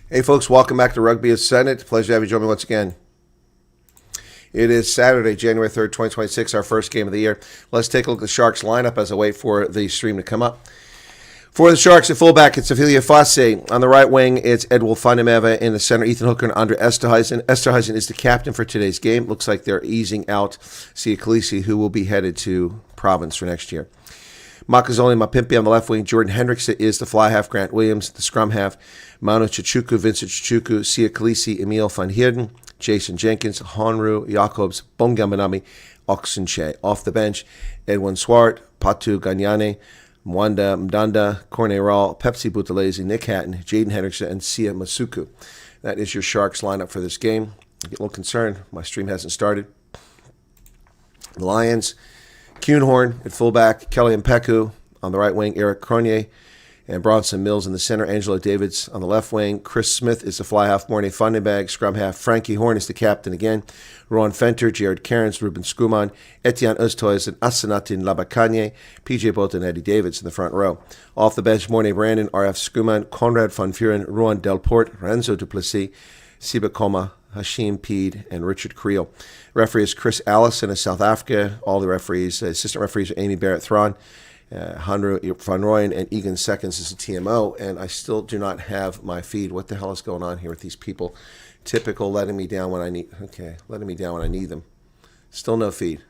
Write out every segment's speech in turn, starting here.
Hey folks, welcome back to Rugby Ascendant. Pleasure to have you join me once again. It is Saturday, January 3rd, 2026, our first game of the year. Let's take a look at the Sharks lineup as I wait for the stream to come up. For the Sharks at fullback, it's Ophelia Fosse. On the right wing, it's Edwil Fanimeva. In the center, Ethan Hooker and Andre Esterhuizen. Esterhuizen is the captain for today's game. Looks like they're easing out Sia Khaleesi, who will be headed to Province for next year. Makazole Mapimpi on the left wing. Jordan Hendricks is the fly half. Grant Williams, the scrum half. Manu Chichuku, Vincent Chichuku, Sia Khaleesi, Emil van Heerden, Jason Jenkins, Honru, Jacobs, Bongambanami, Oxenche. Off the bench, Edwin Swart, Patu Ganyane, Mwanda Mdanda, Corne Rawl, Pepsi Buthelezi, Nick Hatton, Jaden Hendrickson, and Sia Masuku. That is your Sharks lineup for this game. I get a little concerned. My stream hasn't started. The Lions, Kuhnhorn at fullback, Kelly Mpeku on the right wing, Eric Cronier and Bronson Mills in the center, Angelo Davids on the left wing, Chris Smith is the fly half, Mornay Fundenbag, scrum half, Frankie Horn is the captain again, Ron Fenter, Jared Cairns, Ruben Skuman, Etienne Ustoys, and Asanatin Labakanye, PJ Bolton, and Eddie Davids in the front row. Off the bench, Mornay Brandon, RF Skuman, Conrad van Vuren, Ruan Delport, Renzo Duplessis, Siba Koma, Hashim Peed, and Richard Creel. Referee is Chris Allison of South Africa. All the referees, assistant referees are Amy Barrett-Thron, Hanru Van Rooyen, and Egan Seconds is the TMO. And I still do not have my feed. What the hell is going on here with these people? Typical letting me down when I need. Okay, letting me down when I need them. Still no feed.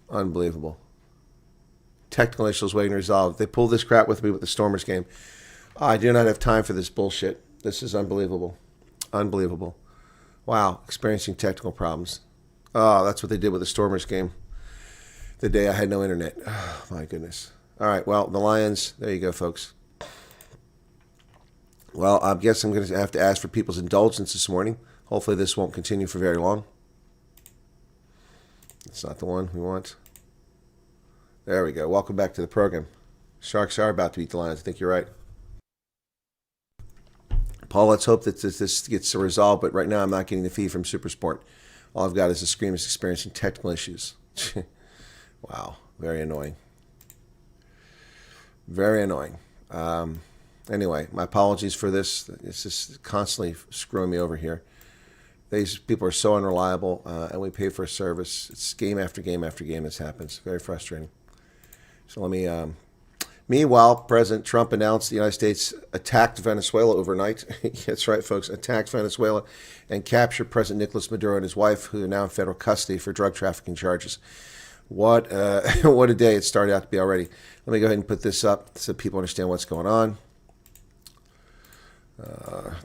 Unbelievable. Technical issues waiting to resolve. They pulled this crap with me with the Stormers game. I do not have time for this bullshit. This is unbelievable. Unbelievable. Wow, experiencing technical problems. Oh, that's what they did with the Stormers game the day I had no internet. Oh, my goodness. All right, well, the Lions, there you go, folks. Well, I guess I'm going to have to ask for people's indulgence this morning. Hopefully this won't continue for very long. It's not the one we want. There we go. Welcome back to the program. Sharks are about to beat the Lions. I think you're right. Paul, let's hope that this gets resolved, but right now I'm not getting the feed from Supersport. All I've got is the screen is experiencing technical issues. Wow, very annoying. Very annoying. Anyway, my apologies for this. It's just constantly screwing me over here. These people are so unreliable, and we pay for a service. It's game after game after game this happens. Very frustrating. So let me... Meanwhile, President Trump announced the United States attacked Venezuela overnight. That's right, folks, attacked Venezuela and captured President Nicolas Maduro and his wife, who are now in federal custody for drug trafficking charges. What what a day it started out to be already. Let me go ahead and put this up so people understand what's going on.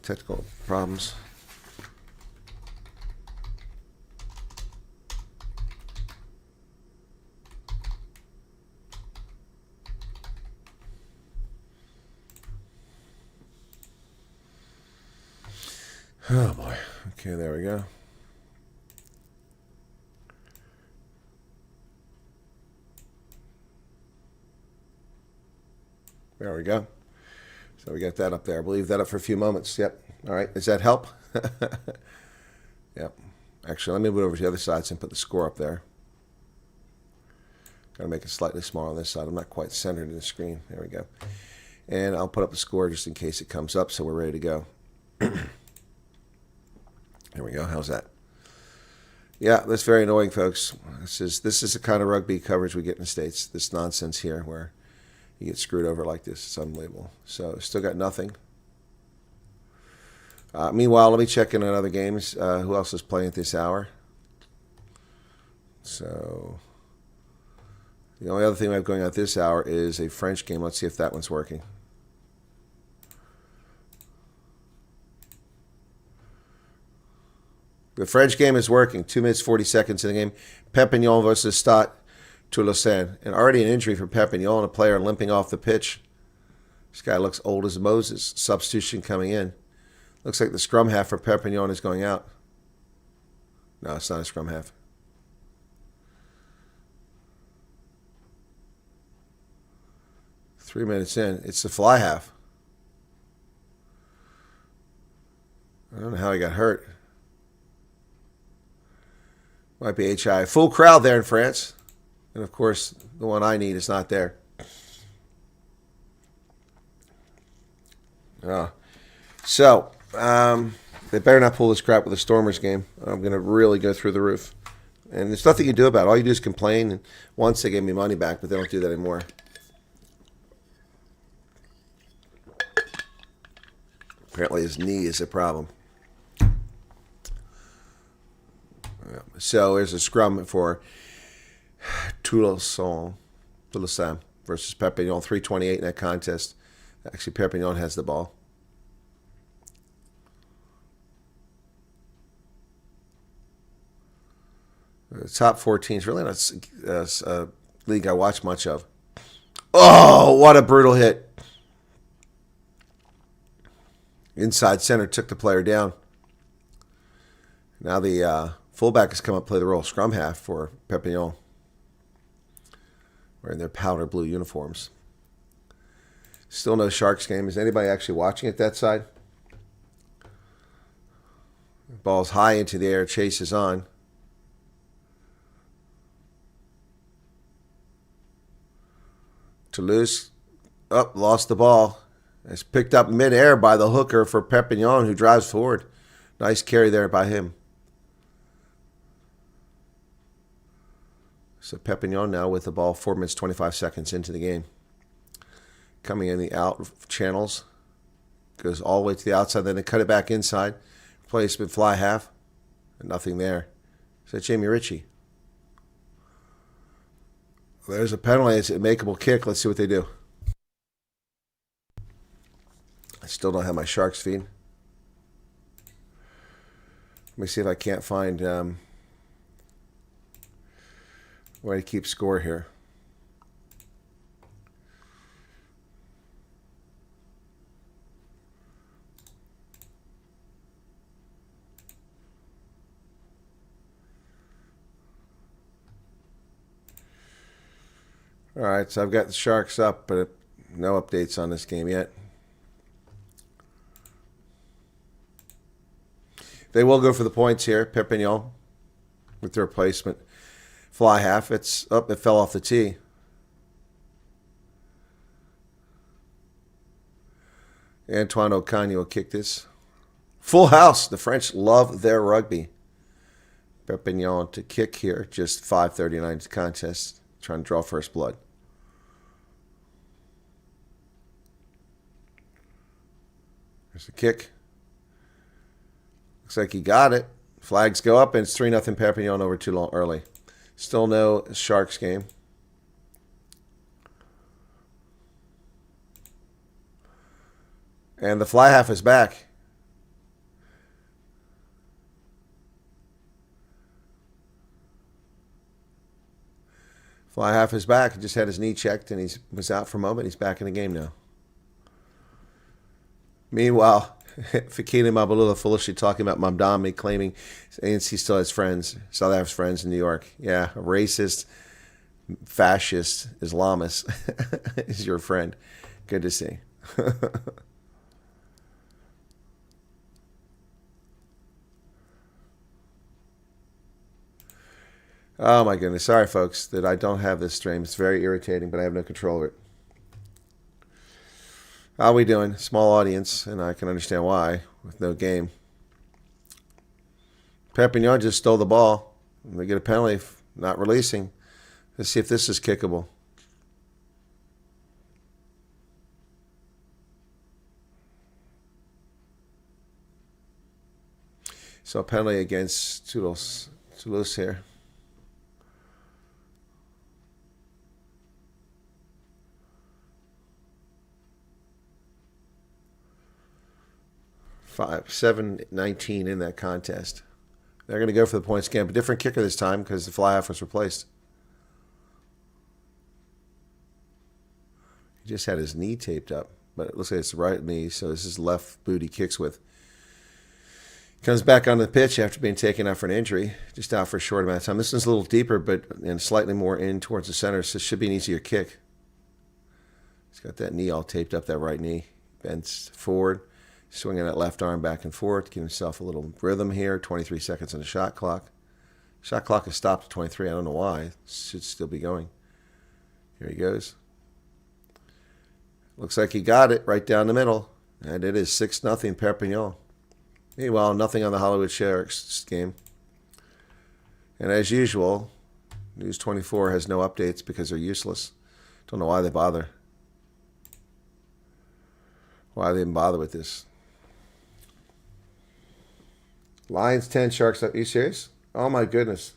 Technical problems. Oh, boy. Okay, there we go. There we go. So we got that up there. I'll leave that up for a few moments. Yep. All right. Does that help? Yep. Actually, let me move over to the other side and put the score up there. Got to make it slightly smaller on this side. I'm not quite centered in the screen. There we go. And I'll put up the score just in case it comes up so we're ready to go. There we go. How's that? Yeah, that's very annoying, folks. This is the kind of rugby coverage we get in the States. This nonsense here where you get screwed over like this. It's unbelievable. So still got nothing. Meanwhile, let me check in on other games. Who else is playing at this hour? So the only other thing we have going on at this hour is a French game. Let's see if that one's working. The French game is working. 2 minutes, 40 seconds in the game. Perpignan versus Stade Toulousain. And already an injury for Perpignan, a player limping off the pitch. This guy looks old as Moses. Substitution coming in. Looks like the scrum half for Perpignan is going out. No, it's not a scrum half. Three minutes in. It's the fly half. I don't know how he got hurt. Might be HI. Full crowd there in France. And, of course, the one I need is not there. So, they better not pull this crap with the Stormers game. I'm going to really go through the roof. And there's nothing you can do about it. All you do is complain. And once they gave me money back, but they don't do that anymore. Apparently his knee is a problem. So there's a scrum for Toulouse versus Perpignan. 3:28 in that contest. Actually, Perpignan has the ball. The top 14 is really not a league I watch much of. Oh, what a brutal hit. Inside center took the player down. Now the fullback has come up to play the role of scrum half for Perpignan. Wearing their powder blue uniforms. Still no Sharks game. Is anybody actually watching it that side? Ball's high into the air. Chase is on. Toulouse lost the ball. It's picked up midair by the hooker for Perpignan, who drives forward. Nice carry there by him. So Perpignan now with the ball 4 minutes, 25 seconds into the game. Coming in the out channels. Goes all the way to the outside. Then they cut it back inside. Placement fly half. And nothing there. Is that Jamie Ritchie? There's a penalty. It's a makeable kick. Let's see what they do. I still don't have my Sharks feed. Let me see if I can't find where to keep score here. All right, so I've got the Sharks up, but no updates on this game yet. They will go for the points here. Perpignan with the replacement. Fly half. It's up. It fell off the tee. Antoine Ocagne will kick this. Full house. The French love their rugby. Perpignan to kick here. Just 5:39 contest. Trying to draw first blood. There's the kick. Looks like he got it. Flags go up, and it's 3-0 Perpignan over too long early. Still no Sharks game. And the fly half is back. Fly half is back. He just had his knee checked, and he was out for a moment. He's back in the game now. Meanwhile, Fakina Mabalula foolishly talking about Mamdani, claiming ANC still has friends, South Africa's friends in New York. Yeah, a racist, fascist, Islamist is your friend. Good to see. Oh my goodness. Sorry, folks, that I don't have this stream. It's very irritating, but I have no control over it. How are we doing? Small audience, and I can understand why, with no game. Perpignan just stole the ball. They get a penalty for not releasing. Let's see if this is kickable. So a penalty against Toulouse here. 7-19 in that contest. They're going to go for the points again, but different kicker this time because the fly half was replaced. He just had his knee taped up, but it looks like it's the right knee, so this is left boot he kicks with. Comes back on the pitch after being taken out for an injury, just out for a short amount of time. This one's a little deeper, and slightly more in towards the center, so this should be an easier kick. He's got that knee all taped up, that right knee. Bends forward. Swinging that left arm back and forth, give himself a little rhythm here. 23 seconds on the shot clock. Shot clock has stopped at 23. I don't know why. It should still be going. Here he goes. Looks like he got it right down the middle. And it is 6-0 Perpignan. Meanwhile, nothing on the Hollywood Sharks game. And as usual, News 24 has no updates because they're useless. Don't know why they bother. Why they even bother with this. Lions 10, Sharks. Are you serious? Oh my goodness.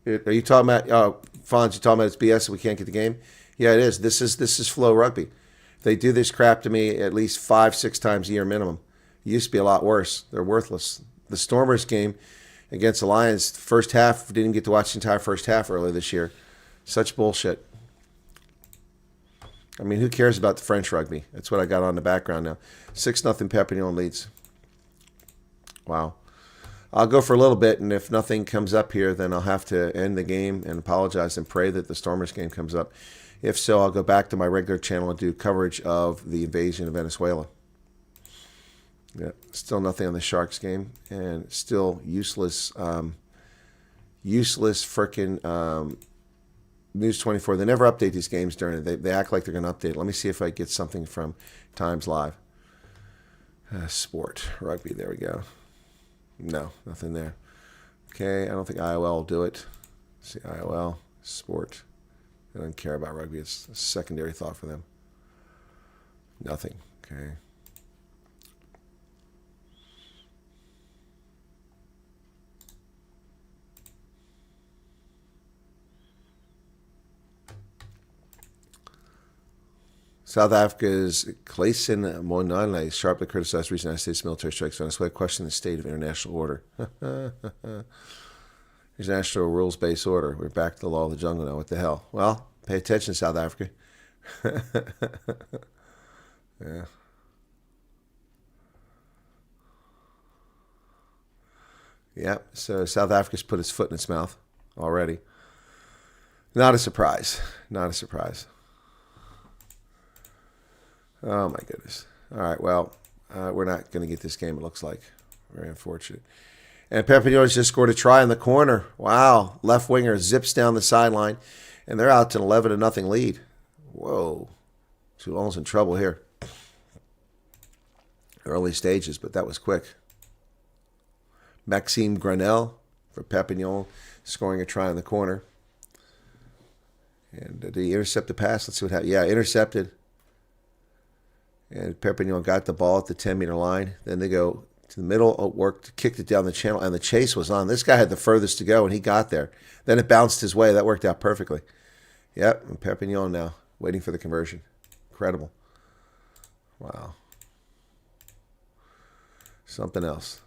Are you talking about, Fonz, you talking about it's BS that we can't get the game? Yeah, it is. This is flow rugby. They do this crap to me at least 5-6 times a year minimum. It used to be a lot worse. They're worthless. The Stormers game against the Lions, first half, didn't get to watch the entire first half earlier this year. Such bullshit. I mean, who cares about the French rugby? That's what I got on the background now. 6-0 Perpignan leads. Wow. I'll go for a little bit, and if nothing comes up here, then I'll have to end the game and apologize and pray that the Stormers game comes up. If so, I'll go back to my regular channel and do coverage of the invasion of Venezuela. Yeah, still nothing on the Sharks game, and still useless frickin' News 24. They never update these games during it. They act like they're going to update it. Let me see if I get something from Times Live. Sport, rugby, there we go. No, nothing there. Okay, I don't think IOL will do it. Let's see, IOL, sport. They don't care about rugby. It's a secondary thought for them. Nothing, okay. South Africa's Clayson Monale sharply criticized recent United States military strikes on Venezuela, questioning the state of international order. International rules-based order. We're back to the law of the jungle now. What the hell? Well, pay attention, South Africa. Yeah. Yeah, so South Africa's put its foot in its mouth already. Not a surprise. Not a surprise. Oh, my goodness. All right, well, we're not going to get this game, it looks like. Very unfortunate. And Perpignan's just scored a try in the corner. Wow. Left winger zips down the sideline, and they're out to an 11-0 lead. Whoa. Toulon's in trouble here. Early stages, but that was quick. Maxime Granel for Perpignan scoring a try in the corner. And did he intercept the pass? Let's see what happened. Yeah, intercepted. And Perpignan got the ball at the 10-meter line. Then they go to the middle, worked, kicked it down the channel, and the chase was on. This guy had the furthest to go, and he got there. Then it bounced his way. That worked out perfectly. Yep, and Perpignan now waiting for the conversion. Incredible. Wow. Something else.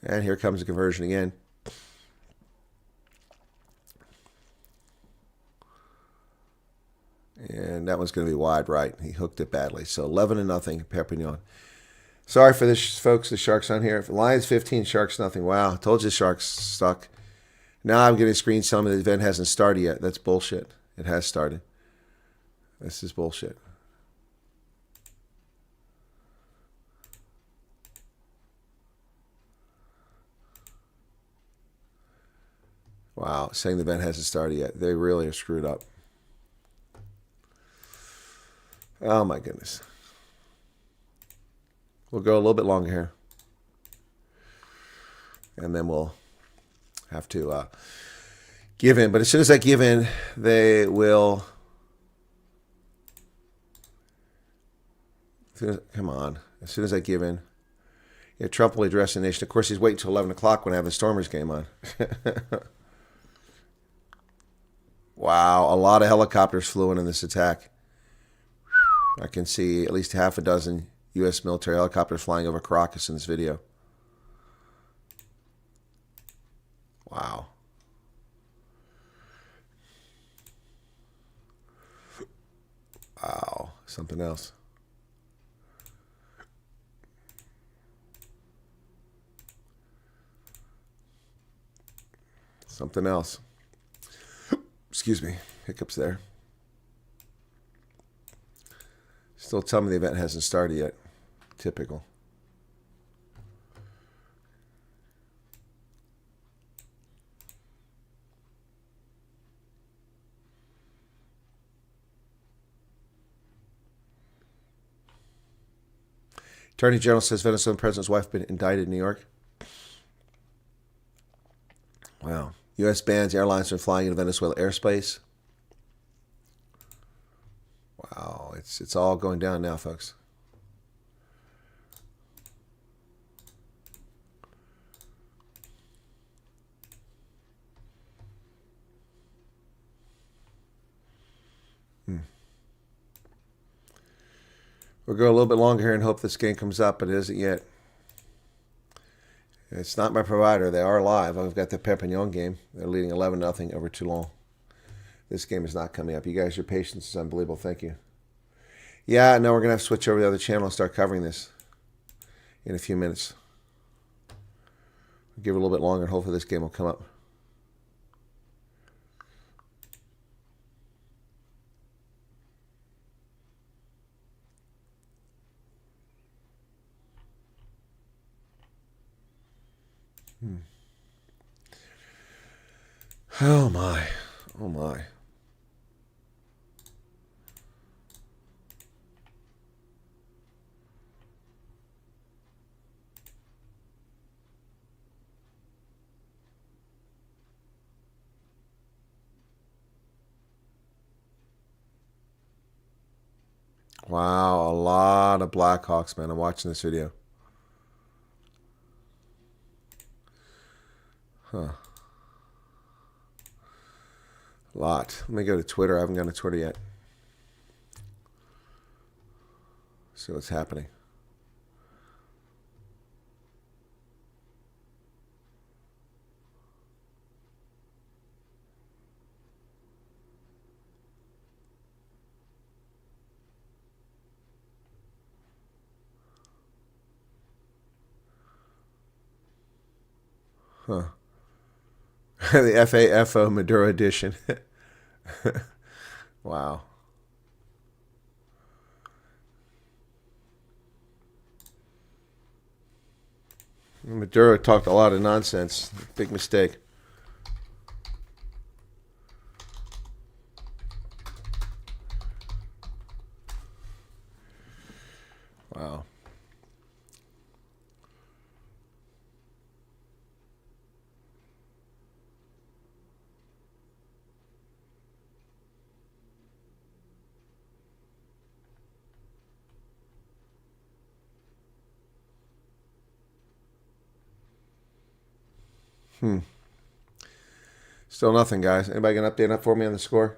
And here comes the conversion again. And that one's going to be wide right. He hooked it badly. So 11-0 Perpignan. Sorry for this, folks. The Sharks on here. Lions 15, Sharks nothing. Wow, I told you the Sharks stuck. Now I'm getting a screen telling me the event hasn't started yet. That's bullshit. It has started. This is bullshit. Wow, saying the event hasn't started yet. They really are screwed up. Oh, my goodness. We'll go a little bit longer here. And then we'll have to give in. But as soon as I give in, they will... Come on. As soon as I give in. Yeah, Trump will address the nation. Of course, he's waiting until 11 o'clock when I have the Stormers game on. Wow, a lot of helicopters flew in this attack. I can see at least half a dozen U.S. military helicopters flying over Caracas in this video. Wow. Wow, something else. Something else. Excuse me, hiccups there. Still tell me the event hasn't started yet. Typical. Attorney General says Venezuelan president's wife been indicted in New York. Wow. U.S. bans airlines from flying into Venezuela airspace. Wow. It's all going down now, folks. We'll go a little bit longer here and hope this game comes up, but it isn't yet. It's not my provider. They are live. I've got the Perpignan game. They're leading 11-0 over Toulon. This game is not coming up. You guys, your patience is unbelievable. Thank you. Yeah, no, we're going to have to switch over to the other channel and start covering this in a few minutes. We'll give it a little bit longer and hopefully this game will come up. Oh my. Oh my. Wow, a lot of Blackhawks, man. I'm watching this video. Huh. A lot. Let me go to Twitter. I haven't gone to Twitter yet. See what's happening. Huh. The FAFO Maduro edition. Wow. Maduro talked a lot of nonsense. Big mistake. Wow. Still nothing, guys. Anybody got an update up for me on the score?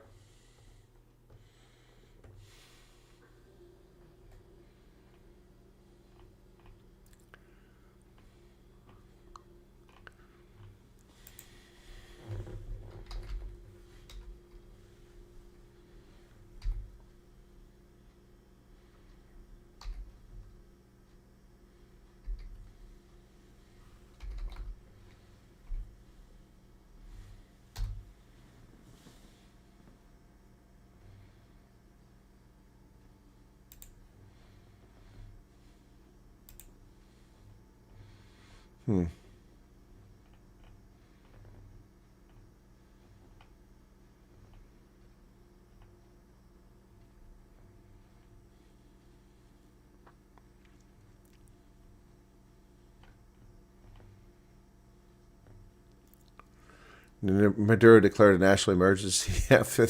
Maduro declared a national emergency after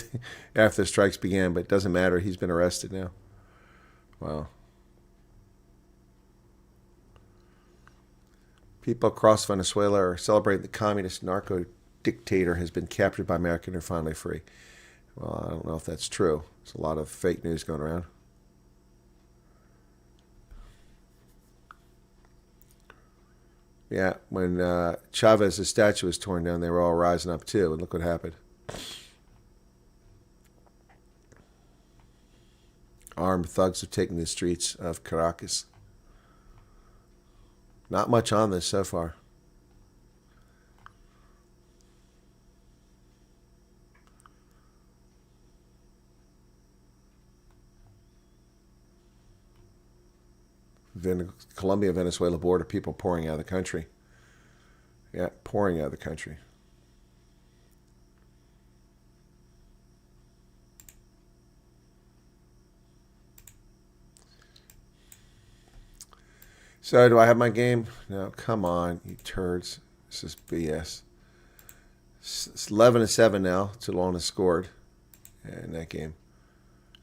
the strikes began, but it doesn't matter. He's been arrested now. Wow. People across Venezuela are celebrating the communist narco dictator has been captured by America and are finally free. Well, I don't know if that's true. There's a lot of fake news going around. Yeah, when Chavez's statue was torn down, they were all rising up too, and look what happened. Armed thugs have taken the streets of Caracas. Not much on this so far. Colombia-Venezuela border, people pouring out of the country. Yeah, pouring out of the country. So do I have my game? No, come on, you turds. This is BS. It's 11-7 now. Talon has scored in that game.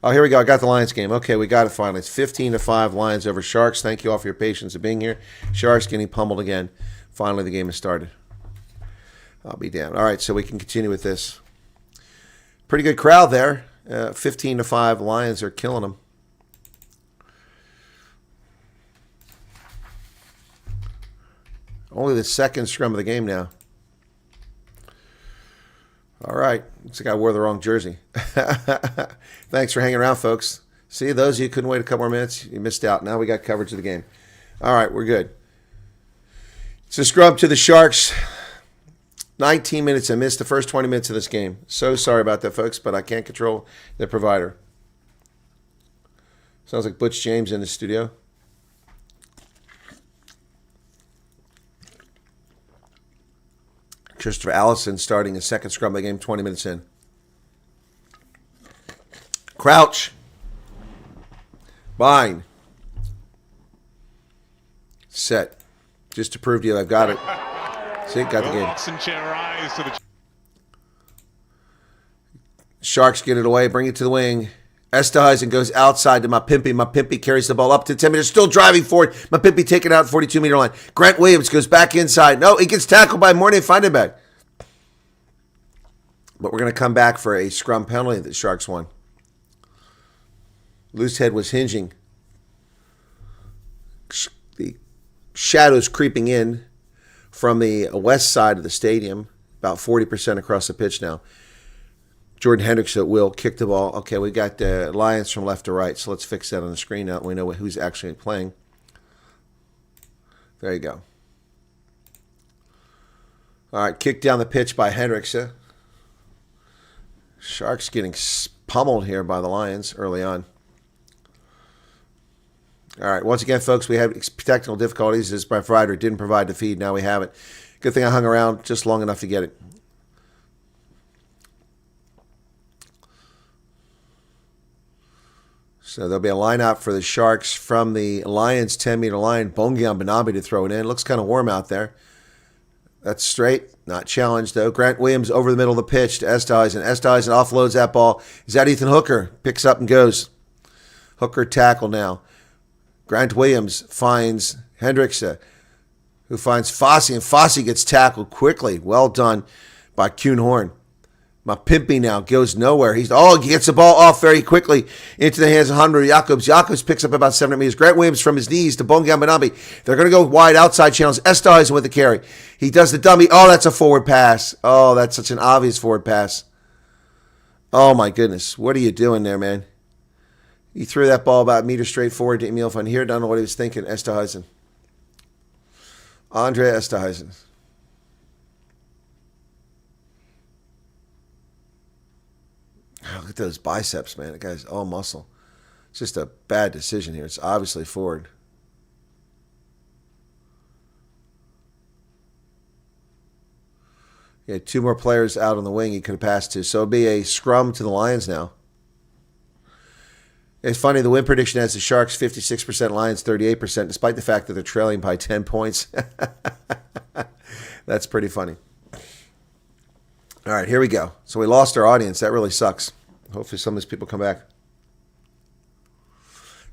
Oh, here we go. I got the Lions game. Okay, we got it finally. It's 15-5 Lions over Sharks. Thank you all for your patience of being here. Sharks getting pummeled again. Finally, the game has started. I'll be damned. All right, so we can continue with this. Pretty good crowd there. 15-5 Lions are killing them. Only the second scrum of the game now. All right. Looks like I wore the wrong jersey. Thanks for hanging around, folks. See, those of you who couldn't wait a couple more minutes, you missed out. Now we got coverage of the game. All right, we're good. It's a scrub to the Sharks. 19 minutes. I missed the first 20 minutes of this game. So sorry about that, folks, but I can't control the provider. Sounds like Butch James in the studio. Christopher Allison starting his second scrum of the game 20 minutes in. Crouch. Bind. Set. Just to prove to you I've got it. See, got the game. Sharks get it away, bring it to the wing. Esterhuizen goes outside to Mapimpi. Mapimpi carries the ball up to 10 meters, still driving forward. Mapimpi taken out 42-meter line. Grant Williams goes back inside. No, he gets tackled by Mornay Feindenberg. But we're going to come back for a scrum penalty that the Sharks won. Loose head was hinging. The shadows creeping in from the west side of the stadium, about 40% across the pitch now. Jordan Hendricks will kick the ball. Okay, we got the Lions from left to right, so let's fix that on the screen now. We know who's actually playing. There you go. All right, kick down the pitch by Hendricks. Sharks getting pummeled here by the Lions early on. All right, once again, folks, we had technical difficulties as my provider didn't provide the feed. Now we have it. Good thing I hung around just long enough to get it. So there'll be a line out for the Sharks from the Lions' 10-meter line. Bongian Benabi to throw it in. Looks kind of warm out there. That's straight. Not challenged, though. Grant Williams over the middle of the pitch to Esterhuizen. Esterhuizen offloads that ball. Is that Ethan Hooker? Picks up and goes. Hooker tackle now. Grant Williams finds Hendricks, who finds Fossey, and Fossey gets tackled quickly. Well done by Kuhn Horn. Mapimpi now goes nowhere. He gets the ball off very quickly into the hands of Hunter Jacobs. Jacobs picks up about 7 meters. Grant Williams from his knees to Bongian Benabi. They're going to go wide outside channels. Esterhuizen with the carry. He does the dummy. Oh, that's a forward pass. Oh, that's such an obvious forward pass. Oh, my goodness. What are you doing there, man? He threw that ball about a meter straight forward to Emil van Heer. Don't know what he was thinking. Esterhuizen. Andre Esterhuizen. Oh, look at those biceps, man. That guy's all muscle. It's just a bad decision here. It's obviously forward. He had 2 more players out on the wing he could have passed to. So it'll be a scrum to the Lions now. It's funny, the win prediction has the Sharks 56%, Lions 38%, despite the fact that they're trailing by 10 points. That's pretty funny. All right, here we go. So we lost our audience. That really sucks. Hopefully some of these people come back.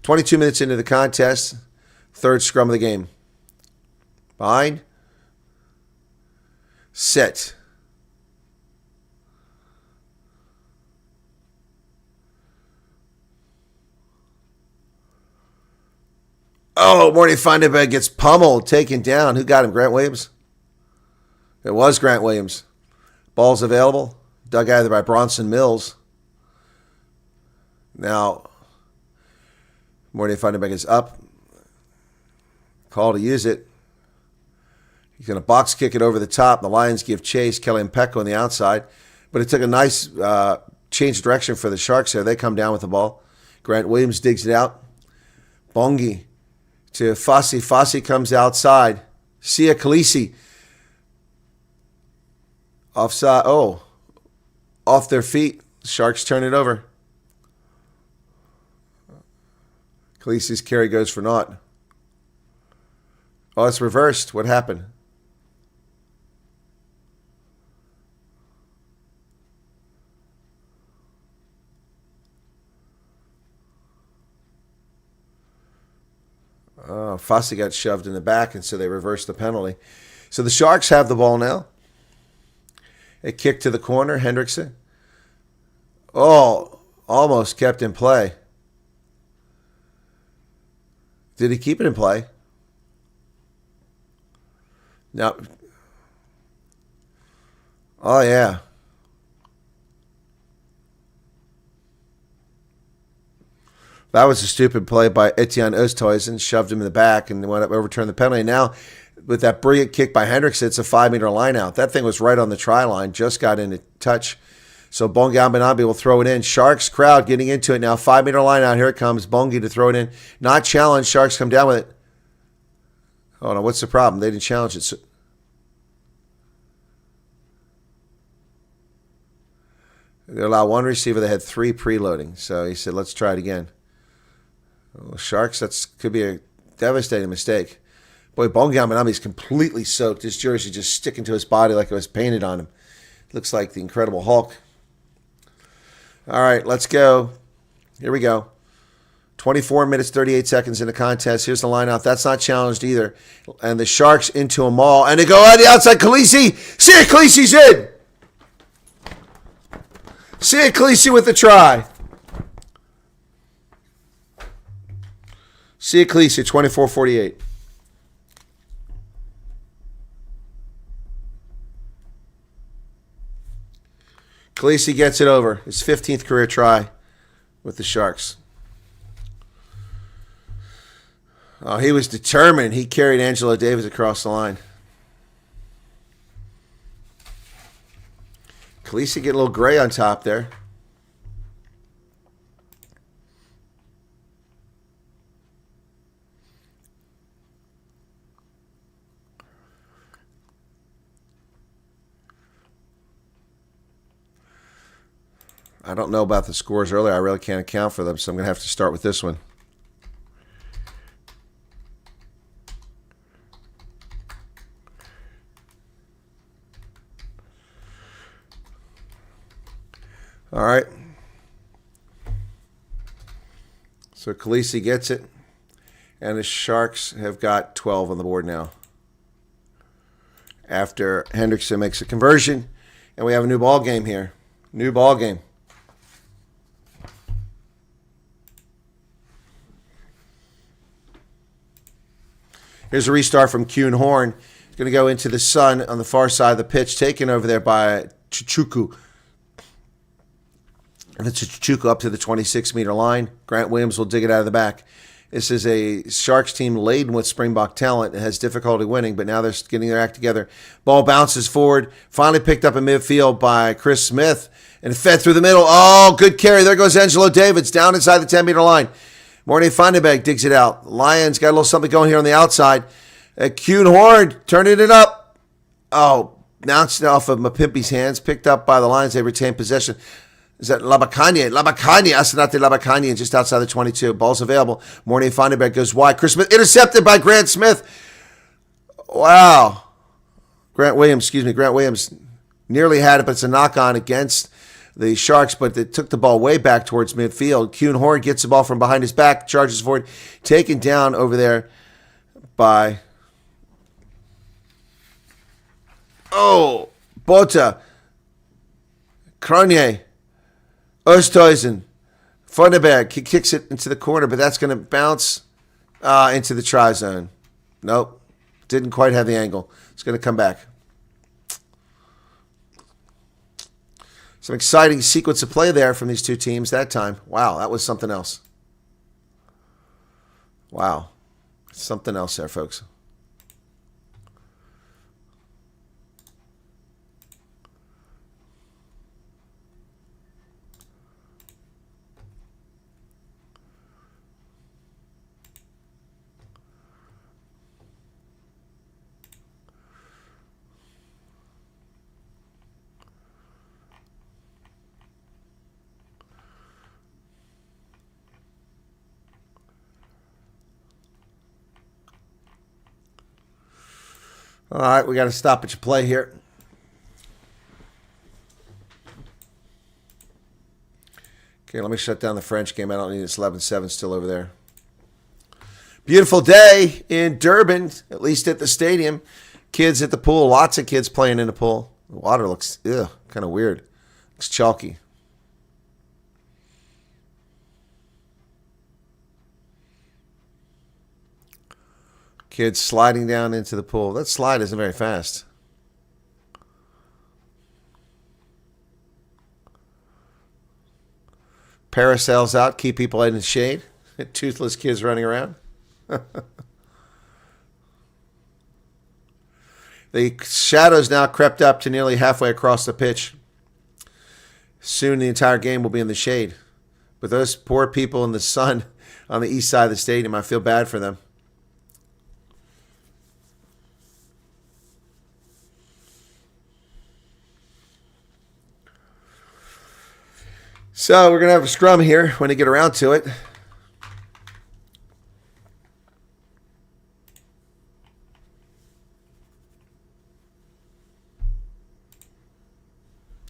22 minutes into the contest, third scrum of the game. Behind. Set. Oh, Mornay Feindenberg gets pummeled, taken down. Who got him? Grant Williams? It was Grant Williams. Ball's available. Dug out by Bronson Mills. Now, Mornay Feindenberg is up. Call to use it. He's going to box kick it over the top. The Lions give chase. Kelly Mpeko on the outside. But it took a nice change of direction for the Sharks there. They come down with the ball. Grant Williams digs it out. Bongi to Fossey. Fossey comes outside. Sia Khaleesi. Offside. Oh, off their feet. Sharks turn it over. Khaleesi's carry goes for naught. Oh, it's reversed. What happened? Oh, Fossey got shoved in the back, and so they reversed the penalty. So the Sharks have the ball now. A kick to the corner, Hendrickson. Oh, almost kept in play. Did he keep it in play? No. Oh, yeah. That was a stupid play by Etienne Oosthuizen. Shoved him in the back and went up, overturned the penalty. Now, with that brilliant kick by Hendrickson, it's a 5-meter line out. That thing was right on the try line. Just got into touch. So Bongi Ambanabi will throw it in. Sharks crowd getting into it now. 5-meter line out. Here it comes. Bongi to throw it in. Not challenged. Sharks come down with it. Oh, no. What's the problem? They didn't challenge it. So they allow one receiver. They had 3 preloading. So he said, let's try it again. Well, Sharks, that could be a devastating mistake. Boy, Bongi Ambanabi's completely soaked. His jersey just sticking to his body like it was painted on him. Looks like the Incredible Hulk. All right, let's go. Here we go. 24 minutes, 38 seconds in the contest. Here's the line out. That's not challenged either. And the Sharks into a maul. And they go on the outside. Khaleesi. See it, Khaleesi's in. See it, Khaleesi with the try. See it, Khaleesi, 24-48. Khaleesi gets it over. His 15th career try with the Sharks. Oh, he was determined. He carried Angelo Davis across the line. Khaleesi get a little gray on top there. I don't know about the scores earlier. I really can't account for them, so I'm going to have to start with this one. All right. So Khaleesi gets it, and the Sharks have got 12 on the board now. After Hendrickson makes a conversion, and we have a new ball game here. New ball game. Here's a restart from Kuhn Horn. It's going to go into the sun on the far side of the pitch, taken over there by Chuchuku. And it's Chuchuku up to the 26-meter line. Grant Williams will dig it out of the back. This is a Sharks team laden with Springbok talent. It has difficulty winning, but now they're getting their act together. Ball bounces forward. Finally picked up in midfield by Chris Smith and fed through the middle. Oh, good carry. There goes Angelo Davids down inside the 10-meter line. Mornay Vandenberg digs it out. Lions got a little something going here on the outside. Kuhn Horn turning it up. Oh, bounced off of Mapimpi's hands. Picked up by the Lions. They retain possession. Is that Labakanye? Asanate Labakanye just outside the 22. Ball's available. Mornay Vandenberg goes wide. Chris Smith intercepted by Grant Smith. Wow. Grant Williams nearly had it, but it's a knock-on against the Sharks, but they took the ball way back towards midfield. Kuhn Horn gets the ball from behind his back, charges forward, taken down over there by Bota, Cronje, Oosthuizen, Vandenberg. He kicks it into the corner, but that's going to bounce into the try zone. Nope, didn't quite have the angle. It's going to come back. Some exciting sequence of play there from these two teams that time. Wow, that was something else. Wow, something else there, folks. All right, we got to stop at your play here. Okay, let me shut down the French game. I don't need this 11-7 still over there. Beautiful day in Durban, at least at the stadium. Kids at the pool, lots of kids playing in the pool. The water looks kind of weird. Looks chalky. Kids sliding down into the pool. That slide isn't very fast. Parasails out, keep people in the shade. Toothless kids running around. The shadows now crept up to nearly halfway across the pitch. Soon the entire game will be in the shade. But those poor people in the sun on the east side of the stadium, I feel bad for them. So we're going to have a scrum here when they get around to it.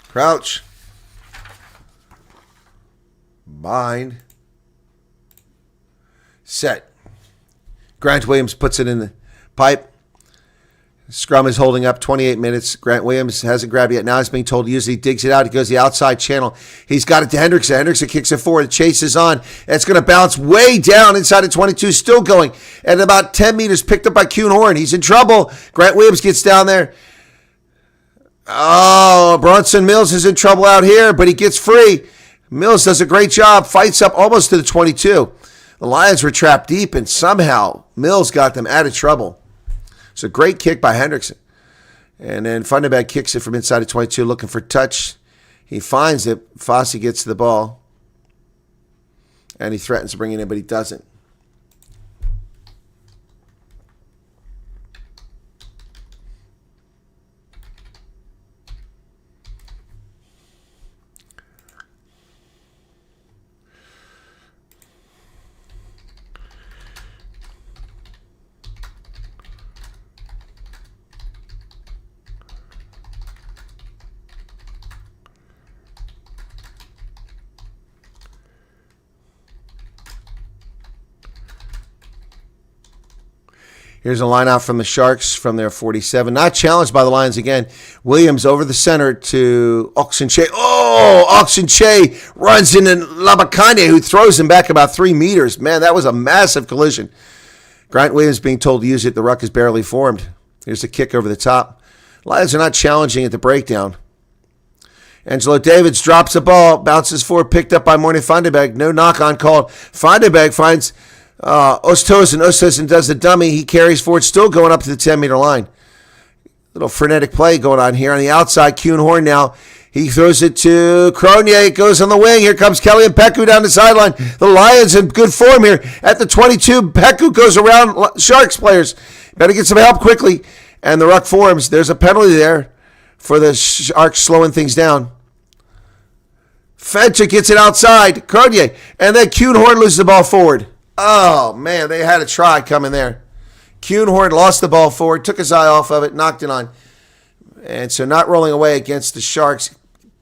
Crouch. Bind. Set. Grant Williams puts it in the pipe. Scrum is holding up 28 minutes. Grant Williams hasn't grabbed it yet. Now he's being told to use it. He digs it out. He goes the outside channel. He's got it to Hendrickson. Hendrickson kicks it forward. The chase is on. It's going to bounce way down inside of 22. Still going. At about 10 meters, picked up by Kuhn Horn. He's in trouble. Grant Williams gets down there. Oh, Bronson Mills is in trouble out here, but he gets free. Mills does a great job. Fights up almost to the 22. The Lions were trapped deep, and somehow Mills got them out of trouble. It's a great kick by Hendrickson. And then Funderburg kicks it from inside of 22, looking for touch. He finds it. Fossey gets the ball. And he threatens to bring it in, but he doesn't. Here's a line out from the Sharks from their 47. Not challenged by the Lions again. Williams over the center to Oxenche. Oh, Oxenche runs into Labakane, who throws him back about 3 meters. Man, that was a massive collision. Grant Williams being told to use it. The ruck is barely formed. Here's a kick over the top. Lions are not challenging at the breakdown. Angelo Davids drops the ball, bounces forward, picked up by Morny Vandenberg. No knock-on called. Vandenberg finds Oosthuizen does the dummy. He carries forward, still going up to the 10-meter line. Little frenetic play going on here on the outside. Kuhn Horn now. He throws it to Cronje. It goes on the wing. Here comes Kelly and Peku down the sideline. The Lions in good form here. At the 22, Peku goes around Sharks players. Better get some help quickly. And the ruck forms. There's a penalty there for the Sharks slowing things down. Fenchik gets it outside. Cronje. And then Kuhn Horn loses the ball forward. Oh, man, they had a try coming there. Kuhn Horn lost the ball forward, took his eye off of it, knocked it on. And so not rolling away against the Sharks.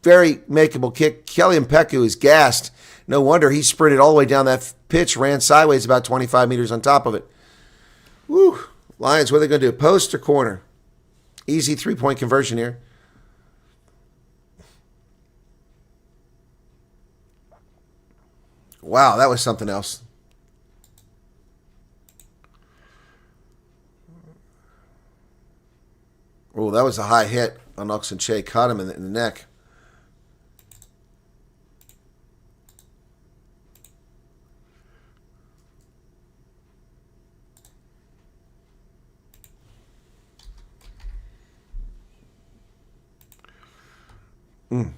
Very makeable kick. Kelly Mpeku is gassed. No wonder he sprinted all the way down that pitch, ran sideways about 25 meters on top of it. Woo. Lions, what are they going to do? Post or corner? Easy 3-point conversion here. Wow, that was something else. Oh, that was a high hit on Oxenche. Caught him in the neck. Mm.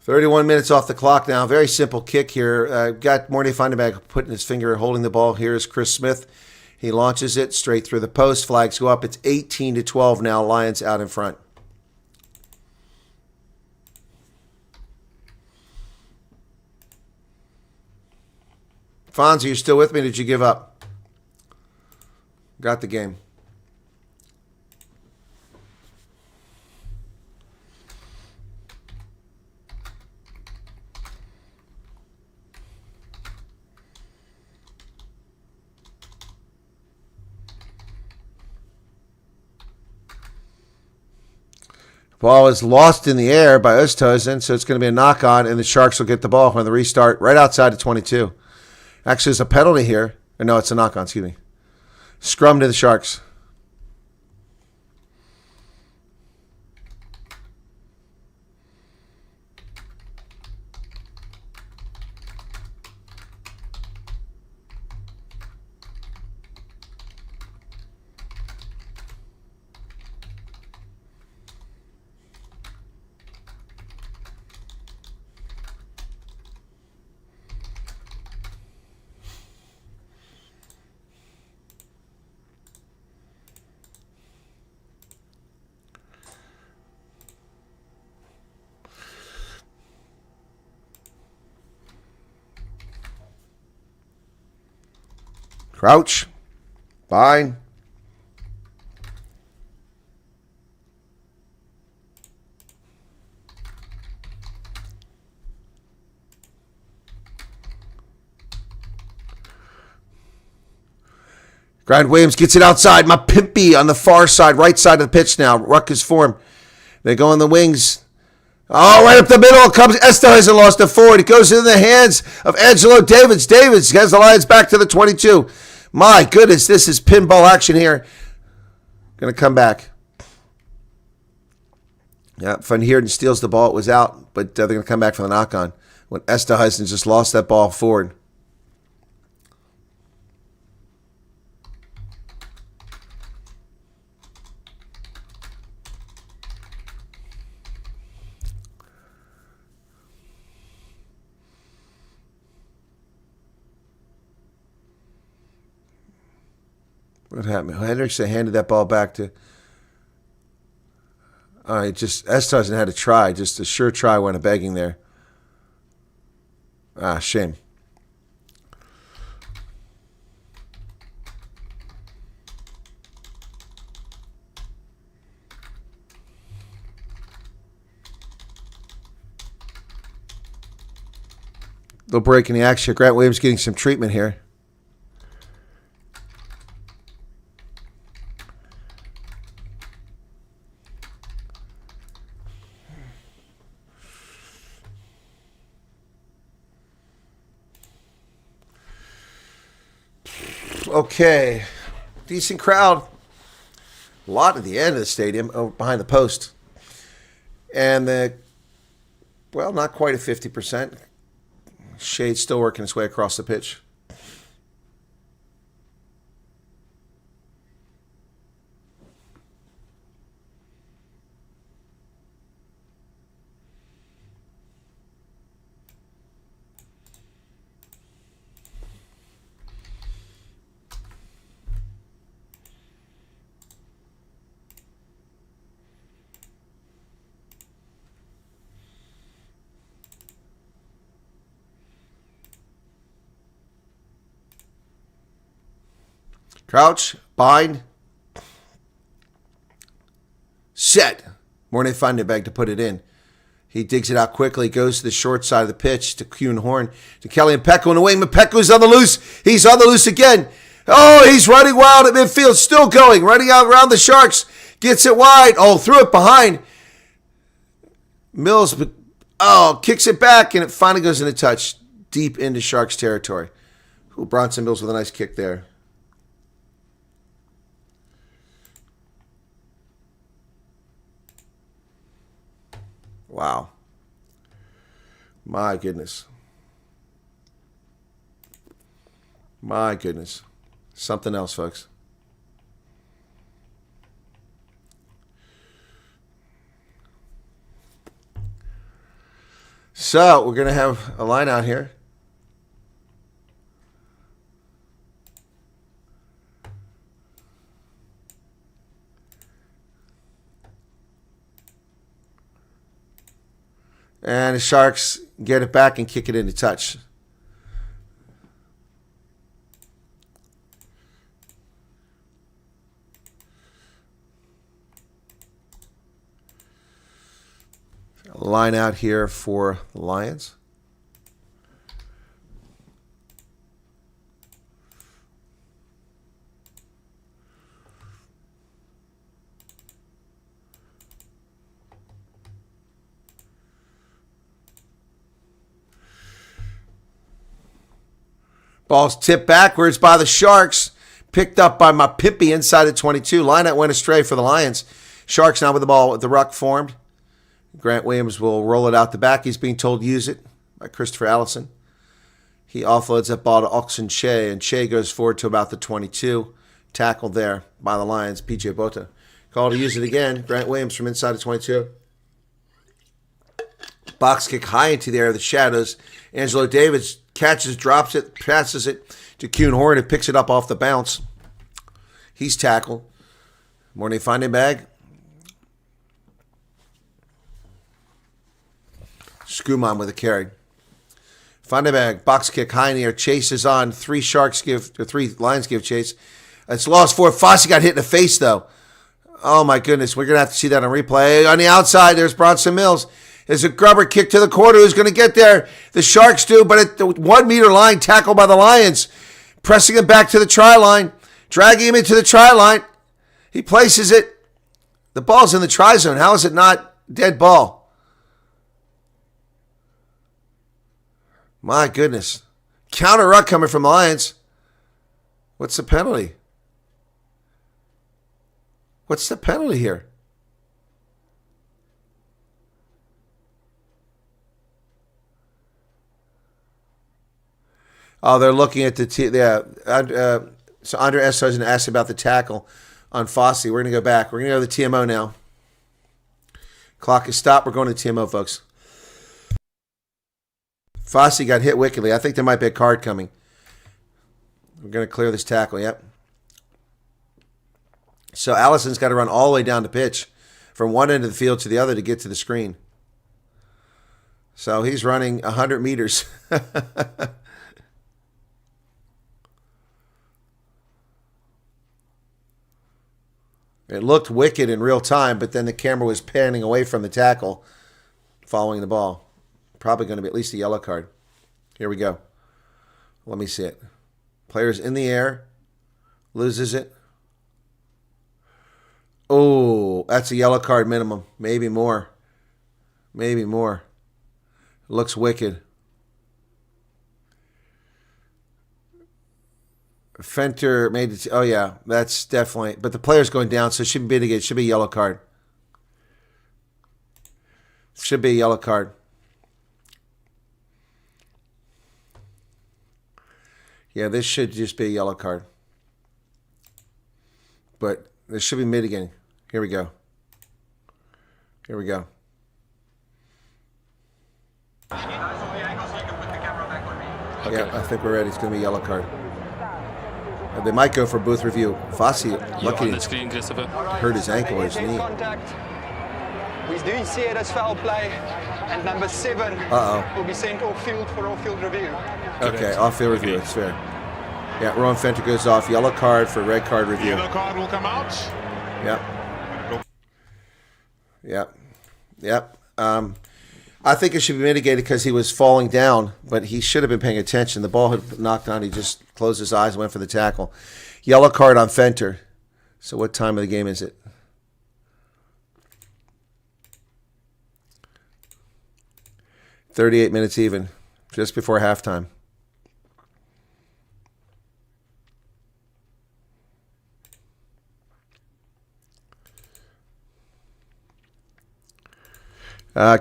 31 minutes off the clock now. Very simple kick here. Got Morny Vandenberg putting his finger, holding the ball. Here's Chris Smith. He launches it straight through the post. Flags go up. It's 18-12 now. Lions out in front. Fonzie, you still with me? Did you give up? Got the game. Ball is lost in the air by Oosthuizen, so it's going to be a knock-on, and the Sharks will get the ball when the restart right outside of 22. Actually, there's a penalty here. Or no, it's a knock-on, excuse me. Scrum to the Sharks. Crouch. Fine. Grant Williams gets it outside. My Pimpy on the far side, right side of the pitch now. Ruck is form. They go on the wings. Oh, right up the middle comes Esterhuizen, lost a forward. It goes into the hands of Angelo Davids. Davids has the Lions back to the 22. My goodness, this is pinball action here. Going to come back. Yeah, Van Heerden steals the ball. It was out, but they're going to come back for the knock-on when Esterhuizen just lost that ball forward. What happened? Hendrickson handed that ball back to. All right, just Esterhuizen had to try. Just a sure try went a begging there. Ah, shame. Little break in the action. Grant Williams getting some treatment here. Okay, decent crowd. A lot at the end of the stadium, behind the post. And not quite at 50%. Shade's still working its way across the pitch. Crouch, bind, set. Mornay Funderbeck to put it in. He digs it out quickly, goes to the short side of the pitch to Kuhn Horn, to Kelly Mpeko in the wing. Mpeku's on the loose. He's on the loose again. Oh, he's running wild at midfield, still going, running out around the Sharks. Gets it wide. Oh, threw it behind. Mills, kicks it back, and it finally goes into touch deep into Sharks territory. Bronson Mills with a nice kick there. Wow. My goodness. My goodness. Something else, folks. So, we're going to have a line out here. And the Sharks get it back and kick it into touch. Line out here for the Lions. Ball's tipped backwards by the Sharks. Picked up by my Pippy inside of 22. Lineout went astray for the Lions. Sharks now with the ball with the ruck formed. Grant Williams will roll it out the back. He's being told to use it by Christopher Allison. He offloads that ball to Oxen Che, and Che goes forward to about the 22. Tackled there by the Lions, PJ Bota. Call to use it again. Grant Williams from inside of 22. Box kick high into the air of the shadows. Angelo Davis catches, drops it, passes it to Kuhn Horn, who picks it up off the bounce. He's tackled. Morning finding bag. Skuman with a carry. Finding bag, box kick high in the air. Chase is on. Three Lions give chase. It's lost for Fossey got hit in the face though. Oh my goodness, we're gonna have to see that on replay. On the outside, there's Bronson Mills. There's a grubber kick to the quarter. Who's going to get there? The Sharks do, but at the 1 meter line, tackled by the Lions. Pressing him back to the try line. Dragging him into the try line. He places it. The ball's in the try zone. How is it not dead ball? My goodness. Counter ruck coming from the Lions. What's the penalty? What's the penalty here? Oh, they're looking at the so Andre Estar's going to ask about the tackle on Fossey. We're going to go back. We're going to go to the TMO now. Clock is stopped. We're going to TMO, folks. Fossey got hit wickedly. I think there might be a card coming. We're going to clear this tackle. Yep. So Allison's got to run all the way down the pitch from one end of the field to the other to get to the screen. So he's running 100 meters. It looked wicked in real time, but then the camera was panning away from the tackle following the ball. Probably going to be at least a yellow card. Here we go. Let me see it. Player's in the air. Loses it. Oh, that's a yellow card minimum. Maybe more. Maybe more. It looks wicked. Fenter made it. Oh, yeah. That's definitely. But the player's going down, so it shouldn't be mitigated. It should be a yellow card. Should be a yellow card. Yeah, this should just be a yellow card. But this should be mitigating. Here we go. Here we go. Yeah, I think we're ready. It's going to be a yellow card. They might go for booth review. Fossey, lucky hurt his ankle or his knee. We do see it as foul play, and number 7 will be sent off field for off-field review. Okay, off-field review. It's fair. Yeah, Rowan Fenter goes off. Yellow card for red card review. Yellow card will come out. Yep. Yep. Yep. I think it should be mitigated because he was falling down, but he should have been paying attention. The ball had knocked on. He just closed his eyes and went for the tackle. Yellow card on Fenter. So what time of the game is it? .38 minutes even, just before halftime.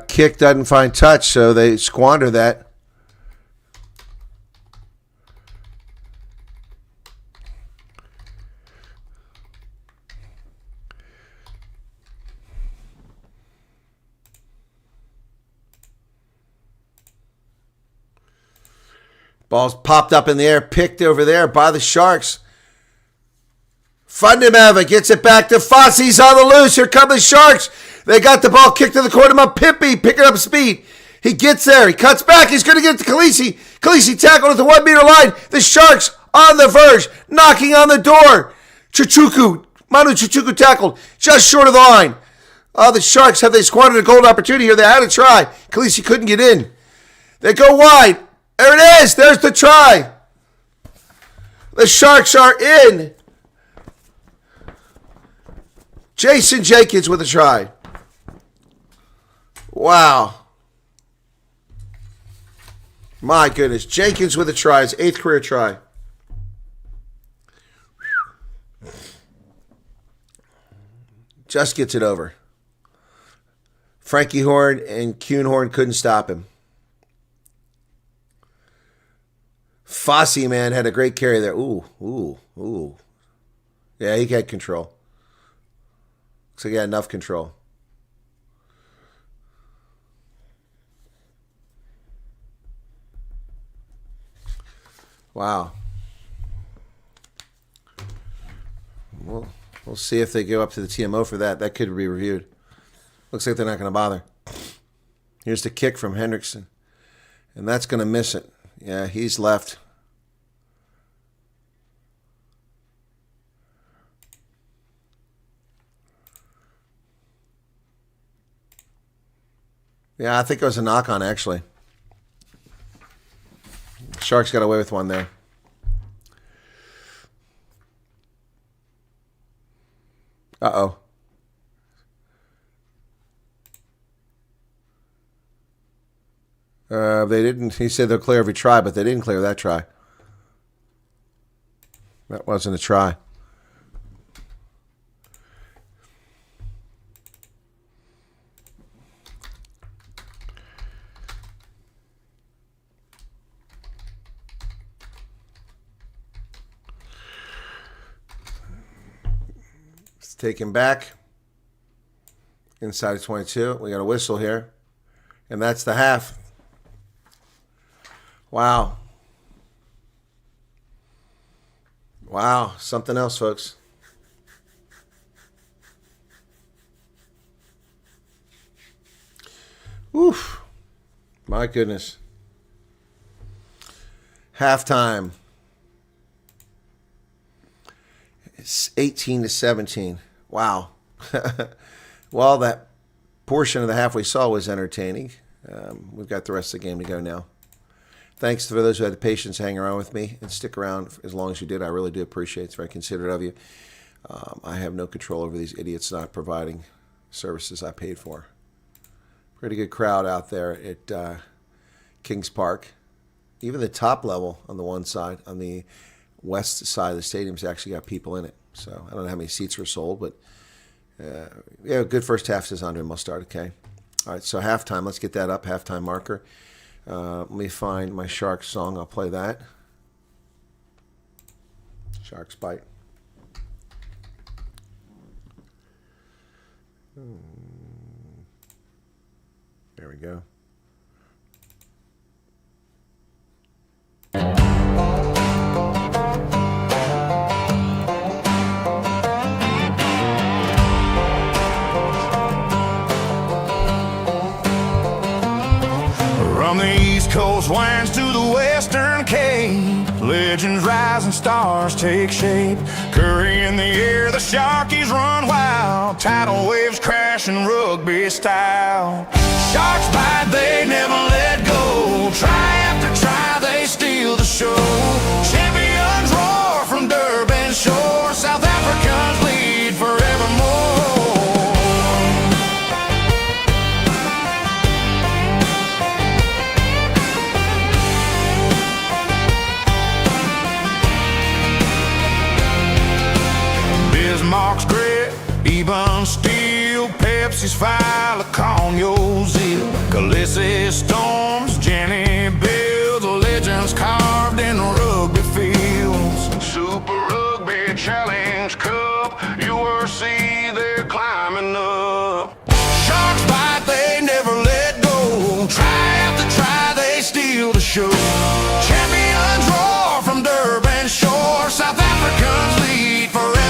Kick doesn't find touch, so they squander that. Ball's popped up in the air, picked over there by the Sharks. Fundamava gets it back to Fossey's on the loose. Here come the Sharks. They got the ball kicked to the corner. Pippy picking up speed. He gets there. He cuts back. He's going to get to Khaleesi. Khaleesi tackled at the 1 meter line. The Sharks on the verge, knocking on the door. Manu Chuchuku tackled just short of the line. The Sharks, have they squandered a gold opportunity here? They had a try. Khaleesi couldn't get in. They go wide. There it is. There's the try. The Sharks are in. Jason Jenkins with a try. Wow. My goodness. Jenkins with a try. His 8th career try. Just gets it over. Frankie Horn and Kuhn Horn couldn't stop him. Fossey, man, had a great carry there. Ooh. Yeah, he had control. Looks like he had enough control. Wow. We'll see if they go up to the TMO for that. That could be reviewed. Looks like they're not going to bother. Here's the kick from Hendrickson. And that's going to miss it. Yeah, he's left. Yeah, I think it was a knock-on, actually. Sharks got away with one there. Uh-oh. They didn't. He said they'll clear every try, but they didn't clear that try. That wasn't a try. It's taken back. Inside of 22. We got a whistle here. And that's the half. Wow. Wow. Something else, folks. Oof. My goodness. Halftime. It's 18-17. Wow. Well, that portion of the half we saw was entertaining. We've got the rest of the game to go now. Thanks for those who had the patience to hang around with me and stick around as long as you did. I really do appreciate it. It's very considerate of you. I have no control over these idiots not providing services I paid for. Pretty good crowd out there at Kings Park. Even the top level on the one side, on the west side of the stadium's actually got people in it. So I don't know how many seats were sold, but yeah, good first half, says Andre Mostard. Okay. All right, so halftime. Let's get that up, halftime marker. Let me find my Sharks song. I'll play that. Sharks Bite. There we go. From the East Coast winds to the Western Cape, legends rise and stars take shape. Curry in the air, the Sharkies run wild, tidal waves crashing rugby style. Sharks bite, they never let go. Try after try, they steal the show. Champions roar from Durban shore. South Africans lead forevermore. Bismarck's grit, even steel, Pepsi's fire, Laconio's zeal, Khaleesi's storms, Jenny builds, legends carved in rugby fields. Super Rugby Challenge Cup, URC, they're climbing up. Sharks bite, they never let go. Try after try, they steal the show. Champions roar from Durban shore. South Africans lead forevermore.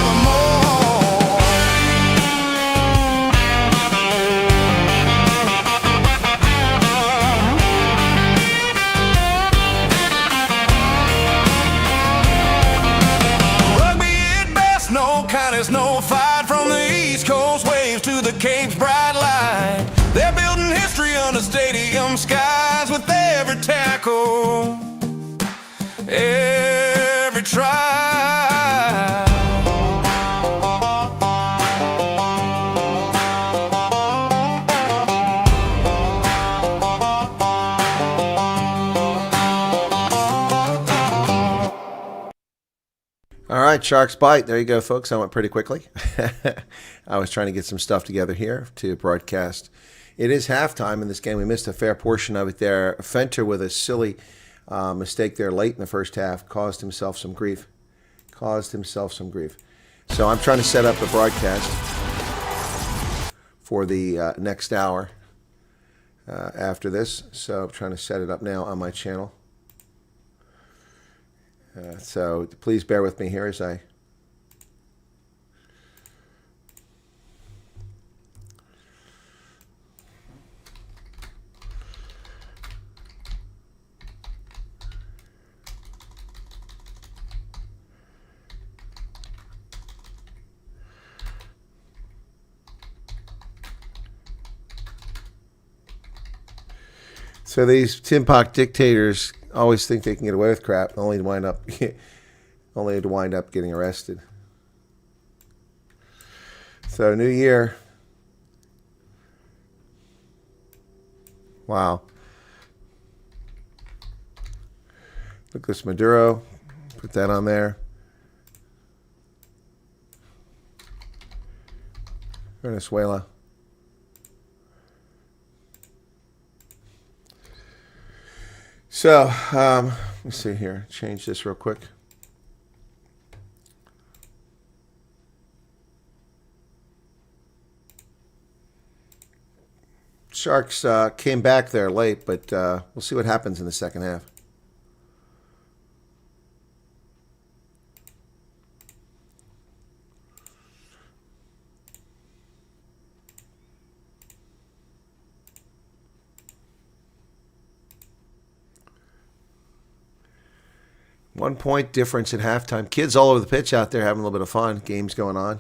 kind is no fight from the East Coast waves to the Cape's bright light. They're building history under stadium skies with every tackle, every try. All right, Sharks Bite. There you go, folks. I went pretty quickly. I was trying to get some stuff together here to broadcast. It is halftime in this game. We missed a fair portion of it there. Fenter with a silly mistake there late in the first half caused himself some grief. So I'm trying to set up the broadcast for the next hour after this. So I'm trying to set it up now on my channel. So please bear with me here as I So these Tin Pot dictators always think they can get away with crap, only to wind up getting arrested. So new year. Wow. Nicolas Maduro, put that on there. Venezuela. So, let me see here. Change this real quick. Sharks came back there late, but we'll see what happens in the second half. One point difference at halftime. Kids all over the pitch out there having a little bit of fun. Games going on.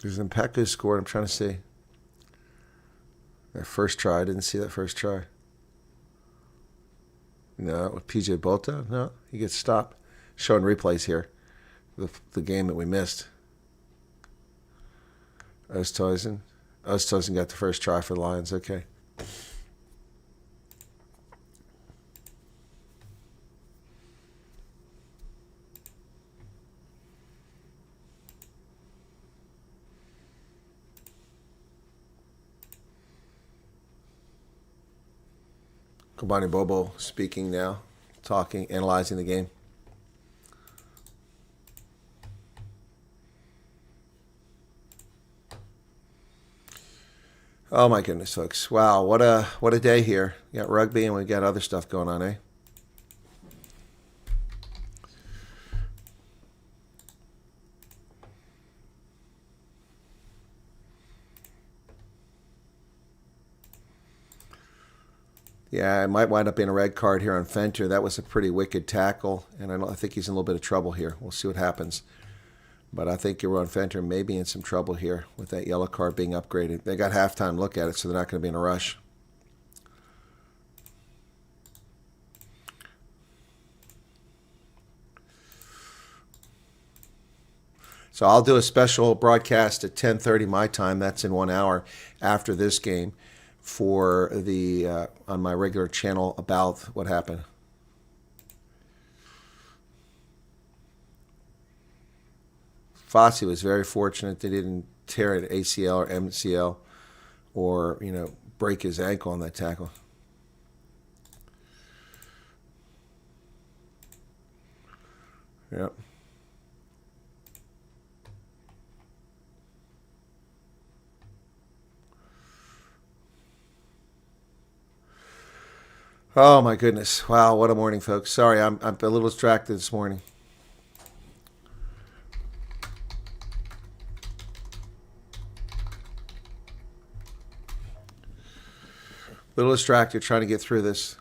There's Impeku scored. I'm trying to see. That first try. I didn't see that first try. No, with PJ Bolta. No, he gets stopped. Showing replays here. The game that we missed. Oosthuizen got the first try for the Lions. Okay. Kobani Bobo speaking now, talking, analyzing the game. Oh my goodness, folks! Wow, what a day here. We got rugby and we got other stuff going on, eh? Yeah, it might wind up being a red card here on Fenter. That was a pretty wicked tackle, and I think he's in a little bit of trouble here. We'll see what happens. But I think Ron Fenter may be in some trouble here with that yellow card being upgraded. They got halftime look at it, so they're not going to be in a rush. So I'll do a special broadcast at 10:30 my time. That's in 1 hour after this game for the on my regular channel about what happened. Fossey was very fortunate they didn't tear an ACL or MCL or, break his ankle on that tackle. Yep. Oh my goodness. Wow, what a morning, folks. Sorry, I'm a little distracted this morning. little distracted trying to get through this.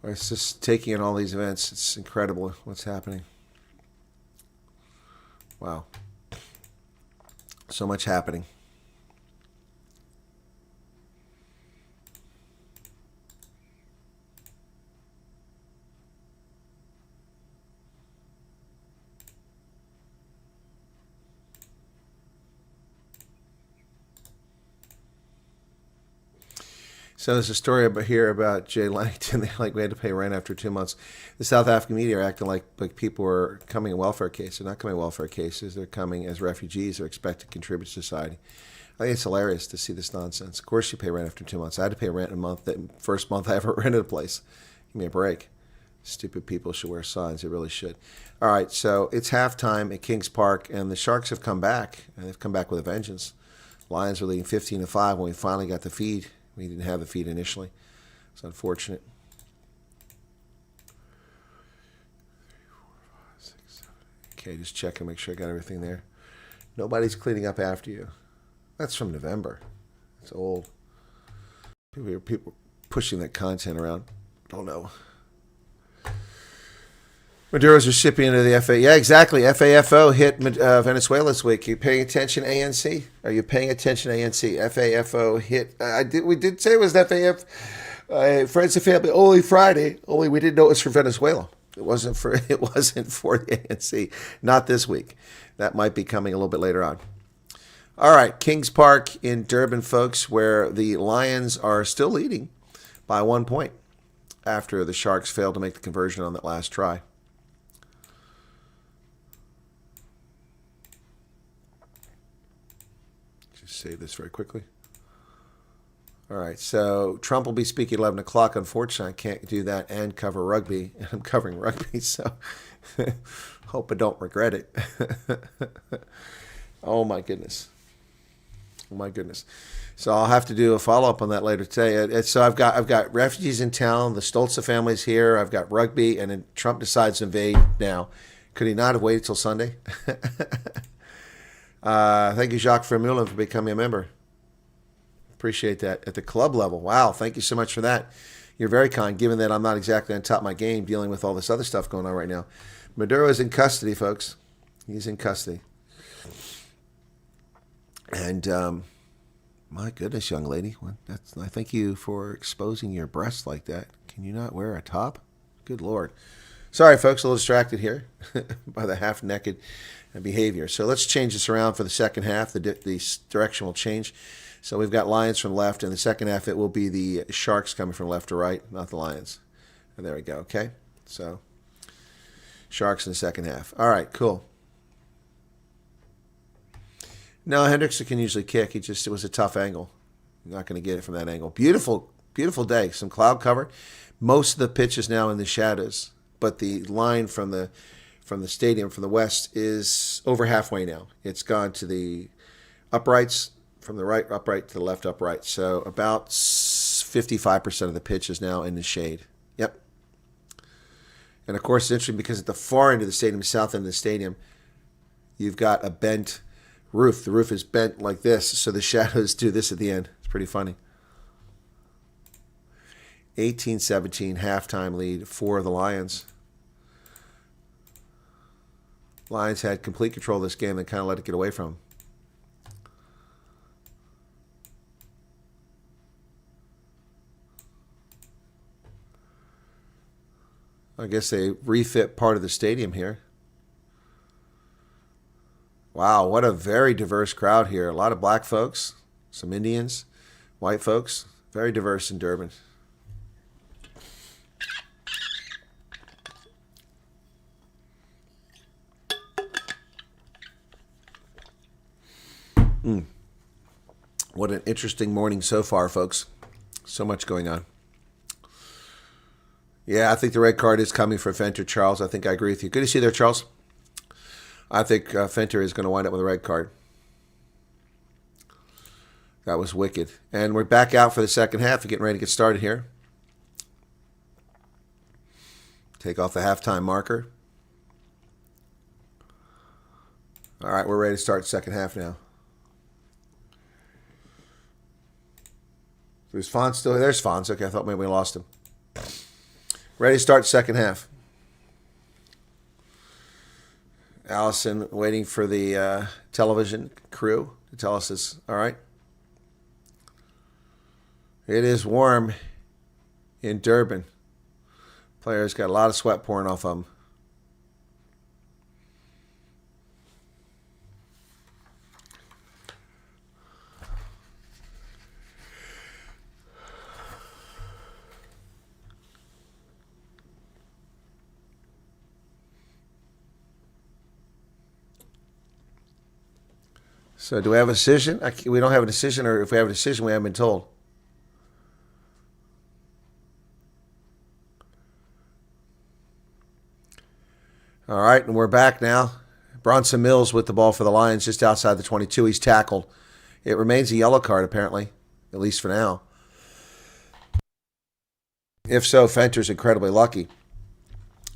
It's just taking in all these events. It's incredible what's happening. Wow. So much happening. So there's a story here about Jay Langton. We had to pay rent after 2 months. The South African media are acting like people are coming in welfare cases. They're not coming in welfare cases. They're coming as refugees. They're expected to contribute to society. I think it's hilarious to see this nonsense. Of course you pay rent after 2 months. I had to pay rent in a month. That first month I ever rented a place. Give me a break. Stupid people should wear signs. They really should. All right, so it's halftime at Kings Park, and the Sharks have come back, and they've come back with a vengeance. Lions were leading 15-5 when we finally got the feed. We didn't have the feed initially. It's unfortunate. 3, 4, 5, 6, 7. Okay, just check and make sure I got everything there. Nobody's cleaning up after you. That's from November. It's old. People pushing that content around. Don't know. Maduro's recipient of the FA. Yeah, exactly. FAFO hit Venezuela this week. Are you paying attention, ANC? Are you paying attention, ANC? FAFO hit. We did say it was FAF. Friends and Family only Friday. Only we didn't know it was for Venezuela. It wasn't for the ANC. Not this week. That might be coming a little bit later on. All right, Kings Park in Durban, folks, where the Lions are still leading by 1 point after the Sharks failed to make the conversion on that last try. Save this very quickly. All right, so Trump will be speaking at 11 o'clock. Unfortunately, I can't do that and cover rugby. I'm covering rugby, so hope I don't regret it. Oh, my goodness. Oh, my goodness. So I'll have to do a follow-up on that later today. So I've got refugees in town. The Stoltze family's here. I've got rugby, and then Trump decides to invade now. Could he not have waited till Sunday? Thank you, Jacques Vermeulen, for becoming a member. Appreciate that. At the club level. Wow, thank you so much for that. You're very kind, given that I'm not exactly on top of my game dealing with all this other stuff going on right now. Maduro is in custody, folks. He's in custody. And, my goodness, young lady. I thank you for exposing your breasts like that. Can you not wear a top? Good Lord. Sorry, folks, a little distracted here by the half-naked behavior. So let's change this around for the second half. The direction will change. So we've got Lions from left. In the second half, it will be the Sharks coming from left to right, not the Lions. And there we go, okay? So Sharks in the second half. All right, cool. No, Hendrickson can usually kick. It was a tough angle. You're not going to get it from that angle. Beautiful, beautiful day. Some cloud cover. Most of the pitch is now in the shadows, but the line from the stadium from the west is over halfway now. It's gone to the uprights, from the right upright to the left upright. So about 55% of the pitch is now in the shade. Yep. And of course, it's interesting because at the far end of the stadium, south end of the stadium, you've got a bent roof. The roof is bent like this, so the shadows do this at the end. It's pretty funny. 18-17 halftime lead for the Lions. Lions had complete control of this game and kind of let it get away from them. I guess they refit part of the stadium here. Wow, what a very diverse crowd here. A lot of black folks, some Indians, white folks. Very diverse in Durban. What an interesting morning so far, folks. So much going on. Yeah, I think the red card is coming for Fenter, Charles. I think I agree with you. Good to see you there, Charles. I think Fenter is going to wind up with a red card. That was wicked. And we're back out for the second half. We're getting ready to get started here. Take off the halftime marker. All right, we're ready to start the second half now. Is Fons still? There's Fons. Okay, I thought maybe we lost him. Ready to start second half. Allison waiting for the television crew to tell us this. All right. It is warm in Durban. Players got a lot of sweat pouring off them. So do we have a decision? We don't have a decision, or if we have a decision, we haven't been told. All right, and we're back now. Bronson Mills with the ball for the Lions just outside the 22. He's tackled. It remains a yellow card, apparently, at least for now. If so, Fenter's incredibly lucky.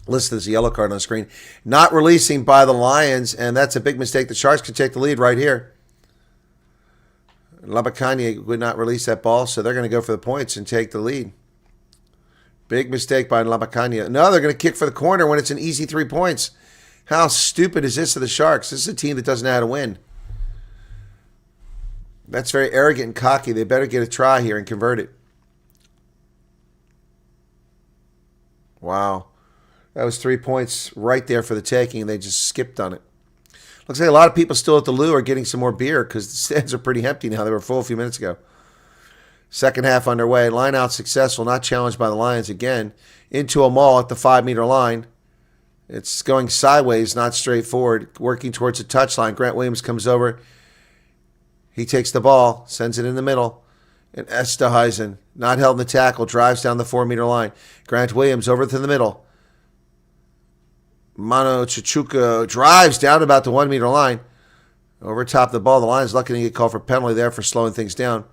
Listed as a yellow card on the screen. Not releasing by the Lions, and that's a big mistake. The Sharks could take the lead right here. Labakanye would not release that ball, so they're going to go for the points and take the lead. Big mistake by Labakanye. No, they're going to kick for the corner when it's an easy 3 points. How stupid is this of the Sharks? This is a team that doesn't know how to win. That's very arrogant and cocky. They better get a try here and convert it. Wow. That was 3 points right there for the taking, and they just skipped on it. Looks like a lot of people still at the Lou are getting some more beer because the stands are pretty empty now. They were full a few minutes ago. Second half underway. Line out successful, not challenged by the Lions again. Into a maul at the 5-meter line. It's going sideways, not straight forward. Working towards the touchline. Grant Williams comes over. He takes the ball, sends it in the middle. And Esterhuizen, not held in the tackle, drives down the 4-meter line. Grant Williams over to the middle. Mano Chichuka drives down about the 1-meter line. Over top the ball. The Lions lucky to get called for penalty there for slowing things down.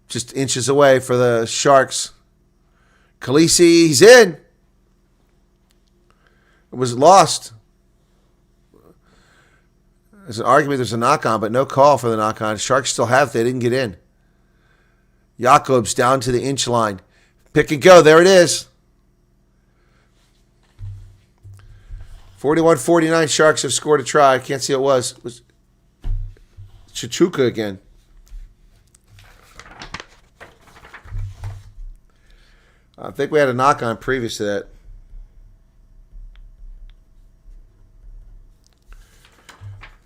Just inches away for the Sharks. Khaleesi, he's in. It was lost. There's an argument there's a knock-on, but no call for the knock-on. Sharks still have it. They didn't get in. Jacobs down to the inch line. Pick and go. There it is. 41-49, Sharks have scored a try. I can't see who it was. It was Chichuka again. I think we had a knock-on previous to that.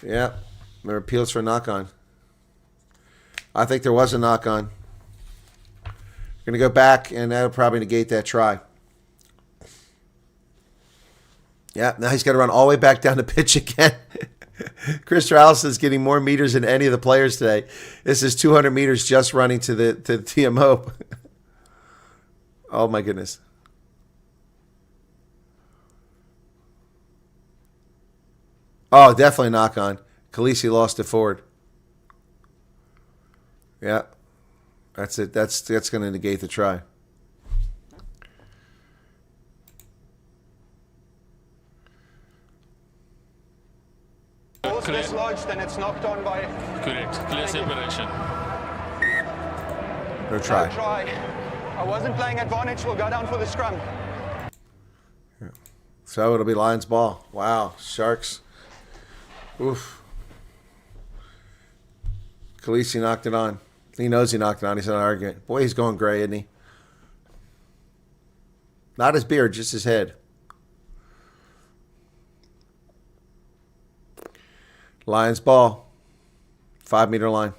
Yeah, there were appeals for a knock-on. I think there was a knock-on. Going to go back, and that'll probably negate that try. Yeah, now he's got to run all the way back down the pitch again. Chris Allison is getting more meters than any of the players today. This is 200 meters just running to the TMO. Oh, my goodness. Oh, definitely knock on. Khaleesi lost it forward. Yeah, that's it. That's going to negate the try. Ball's dislodged and it's knocked on by... Correct. Clear separation. No try. No try. I wasn't playing advantage. We'll go down for the scrum. Yeah. So it'll be Lions ball. Wow. Sharks. Oof. Khaleesi knocked it on. He knows he knocked it on. He's not arguing. Boy, he's going gray, isn't he? Not his beard, just his head. Lions ball. 5-meter line.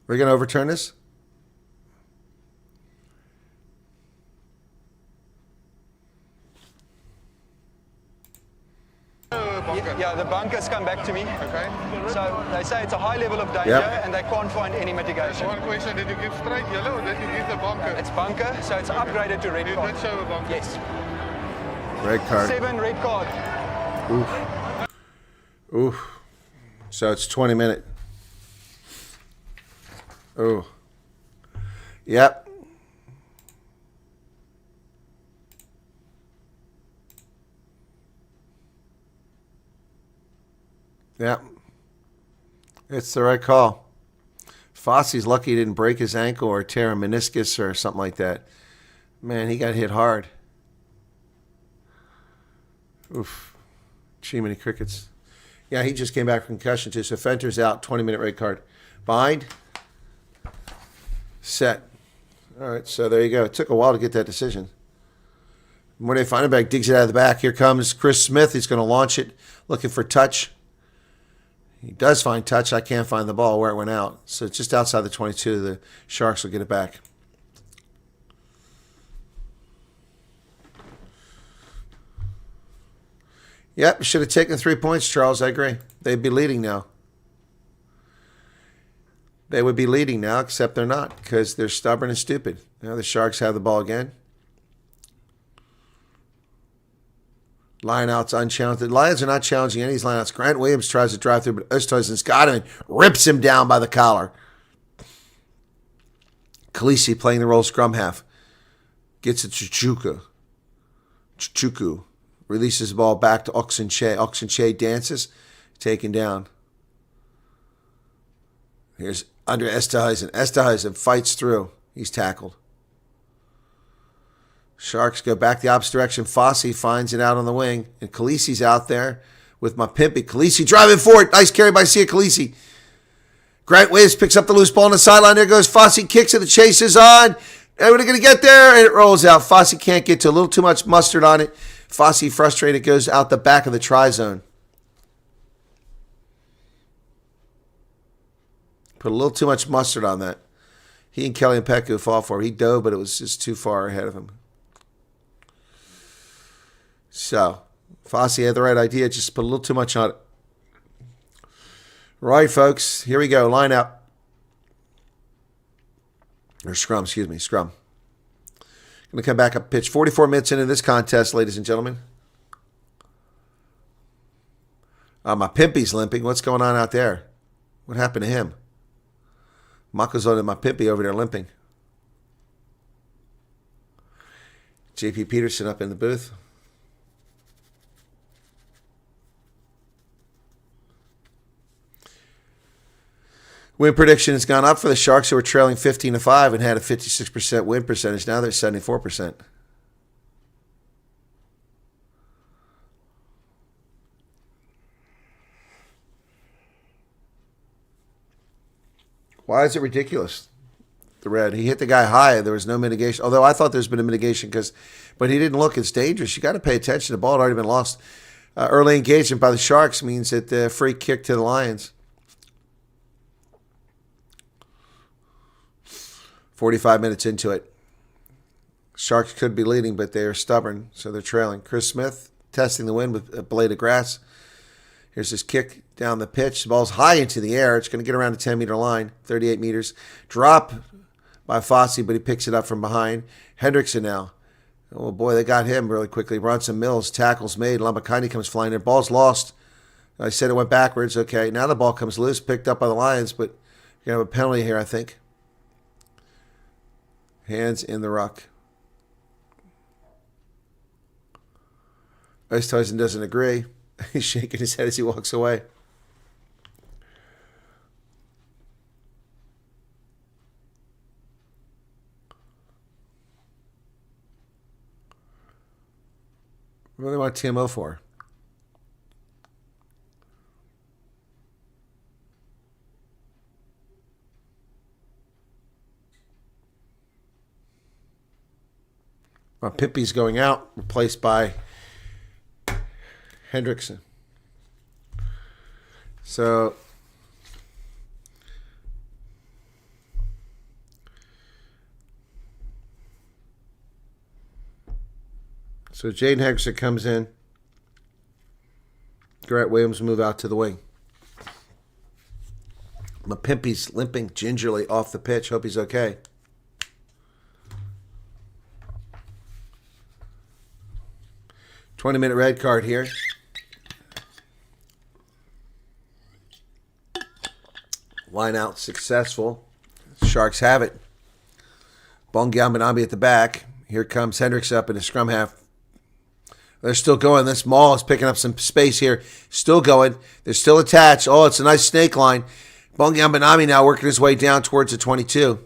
We're going to overturn this? Yeah, the bunkers come back to me. Okay. So they say it's a high level of danger and they can't find any mitigation. One question, did you give straight yellow or did you give the bunker? It's bunker, so it's upgraded to red You card. did show a bunker? Yes. Red card. 7 red card. Oof. Oof. So it's 20 minutes. Oh. Yep. Yep. It's the right call. Fossey's lucky he didn't break his ankle or tear a meniscus or something like that. Man, he got hit hard. Oof. Too many crickets. Yeah, he just came back from concussion too. So Fenter's out, 20-minute red card. Bind. Set. All right, so there you go. It took a while to get that decision. Mornay Feineberg digs it out of the back. Here comes Chris Smith. He's going to launch it, looking for touch. He does find touch. I can't find the ball where it went out. So it's just outside the 22. The Sharks will get it back. Yep, should have taken 3 points, Charles. I agree. They'd be leading now. They would be leading now, except they're not because they're stubborn and stupid. Now the Sharks have the ball again. Lineouts unchallenged. The Lions are not challenging any of these lineouts. Grant Williams tries to drive through, but Oosthuizen's got him and rips him down by the collar. Khaleesi playing the role of scrum half. Gets it to Chuku. Releases the ball back to Oxenche. Oxenche dances. Taken down. Here's under Esterhuizen. Esterhuizen fights through. He's tackled. Sharks go back the opposite direction. Fossey finds it out on the wing. And Khaleesi's out there with my Pimpy. Khaleesi driving forward. Nice carry by Sia Khaleesi. Grant Williams picks up the loose ball on the sideline. There goes Fossey. Kicks it. The chase is on. And we're going to get there. And it rolls out. Fossey can't get to. A little too much mustard on it. Fossey, frustrated, goes out the back of the try zone. Put a little too much mustard on that. He and Kelly and Peku fall for it. He dove, but it was just too far ahead of him. So, Fossey had the right idea, just put a little too much on it. Right, folks, here we go. Line up. Or scrum, excuse me, scrum. Going to come back up pitch. 44 minutes into this contest, ladies and gentlemen. My Pimpy's limping. What's going on out there? What happened to him? Makozo and my Pimpy over there limping. JP Peterson up in the booth. Win prediction has gone up for the Sharks, who were trailing 15-5 and had a 56% win percentage. Now they're 74%. Why is it ridiculous? The red. He hit the guy high. There was no mitigation. Although I thought there's been a mitigation but he didn't look. It's dangerous. You got to pay attention. The ball had already been lost. Early engagement by the Sharks means that the free kick to the Lions. 45 minutes into it. Sharks could be leading, but they are stubborn, so they're trailing. Chris Smith testing the wind with a blade of grass. Here's his kick down the pitch. The ball's high into the air. It's going to get around the 10-meter line, 38 meters. Drop by Fossey, but he picks it up from behind. Hendrickson now. Oh, boy, they got him really quickly. Bronson Mills, tackles made. Lambakani comes flying in. Ball's lost. I said it went backwards. Okay, now the ball comes loose, picked up by the Lions, but you're going to have a penalty here, I think. Hands in the ruck. Oosthuizen doesn't agree. He's shaking his head as he walks away. What do they want TMO for? Pimpy's going out, replaced by Hendrickson. So Jaden Hendrickson comes in. Grant Williams move out to the wing. Pimpy's limping gingerly off the pitch. Hope he's okay. $20-minute red card here. Line out successful. Sharks have it. Bongiambanambi at the back. Here comes Hendricks up in the scrum half. They're still going. This Maul is picking up some space here. Still going. They're still attached. Oh, it's a nice snake line. Bongiambanambi now working his way down towards the 22.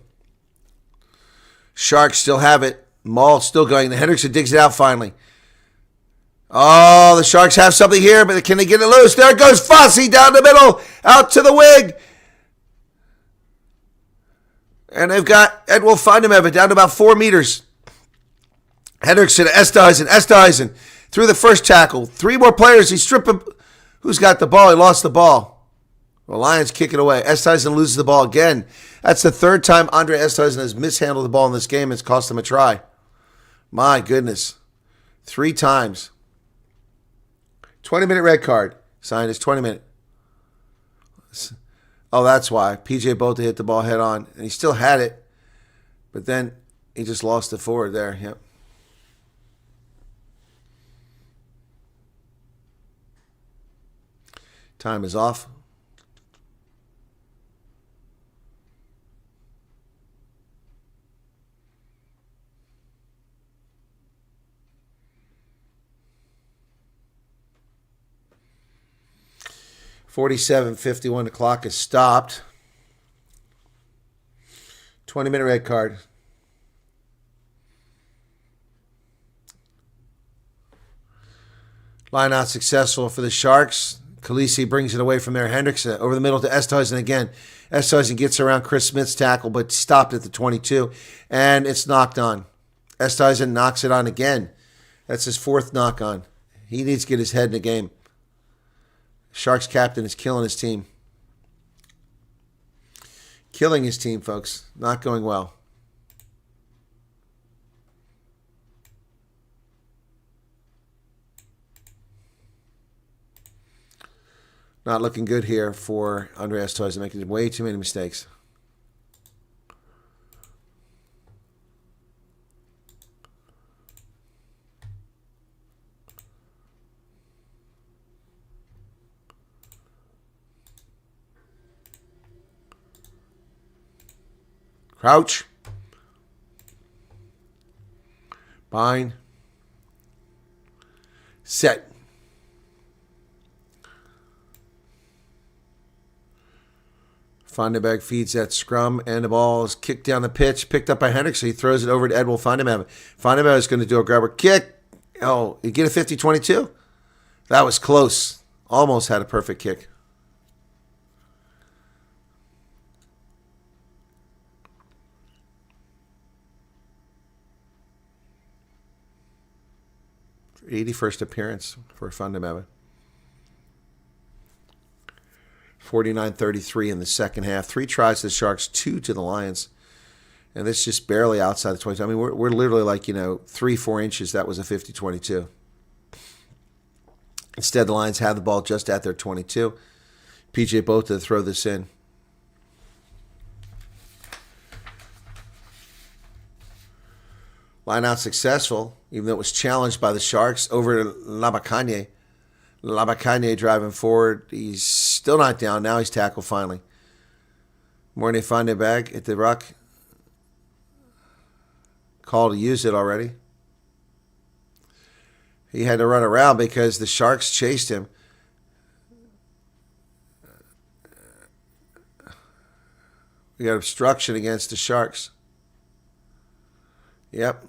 Sharks still have it. Maul still going. The Hendrickson digs it out finally. Oh, the Sharks have something here, but can they get it loose? There goes Fossey down the middle, out to the wing. And they've got Edwin Vandemeven down to about 4 meters. Hendrickson, Esthuizen through the first tackle. 3 more players. He's stripping. Who's got the ball? He lost the ball. The Lions kick it away. Esthuizen loses the ball again. That's the 3rd time Andre Esthuizen has mishandled the ball in this game. It's cost him a try. My goodness. 3 times. 20-minute red card. Signed his 20-minute. Oh, that's why. PJ Botha hit the ball head on. And he still had it. But then he just lost it forward there. Yep. Time is off. .47:51. The clock is stopped. 20-minute red card. Line out successful for the Sharks. Khaleesi brings it away from there. Hendrickson over the middle to Esthuizen again. Esthuizen gets around Chris Smith's tackle, but stopped at the 22. And it's knocked on. Esthuizen knocks it on again. That's his 4th knock on. He needs to get his head in the game. Sharks captain is killing his team. Killing his team, folks. Not going well. Not looking good here for Andre Esthuizen, making way too many mistakes. Crouch. Bind. Set. Vandenberg feeds that scrum, and the ball is kicked down the pitch, picked up by Hendrickson. He throws it over to Edwin Vandemeven. Vandemeven is going to do a grabber kick. Oh, he get a 50-22? That was close. Almost had a perfect kick. For 81st appearance for Vandemeven. 49-33 in the second half. 3 tries to the Sharks, 2 to the Lions. And this just barely outside the 22. I mean, we're literally like, 3-4 inches. That was a 50-22. Instead, the Lions have the ball just at their 22. PJ Botha to throw this in. Line out successful, even though it was challenged by the Sharks over to Labakanye. Labakanye driving forward. He's still not down. Now he's tackled finally. Morne Vandenberg at the ruck. Call to use it already. He had to run around because the Sharks chased him. We got obstruction against the Sharks. Yep.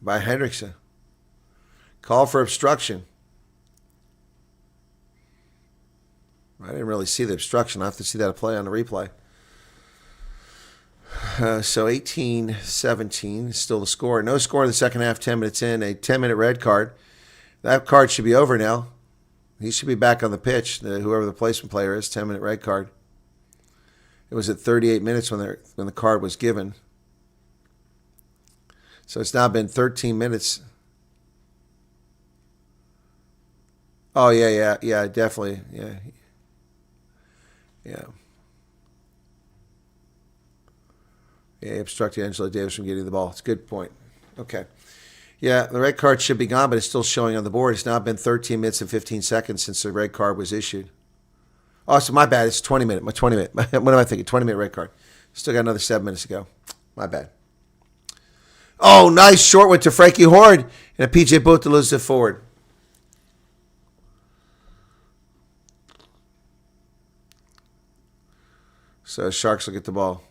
By Hendrickson. Call for obstruction. I didn't really see the obstruction. I have to see that play on the replay. So 18-17 is still the score. No score in the second half, 10 minutes in. A 10-minute red card. That card should be over now. He should be back on the pitch, whoever the placement player is, 10-minute red card. It was at 38 minutes when the card was given. So it's now been 13 minutes. Oh, yeah, definitely, yeah. Yeah, he obstructed Angelo Davis from getting the ball. It's a good point. Okay. Yeah, the red card should be gone, but it's still showing on the board. It's now been 13 minutes and 15 seconds since the red card was issued. Oh, so my bad. It's 20 minute. My 20 minute. What am I thinking? 20-minute red card. Still got another 7 minutes to go. My bad. Oh, nice short one to Frankie Horn. And a PJ Boat to lose it forward. So Sharks will get the ball.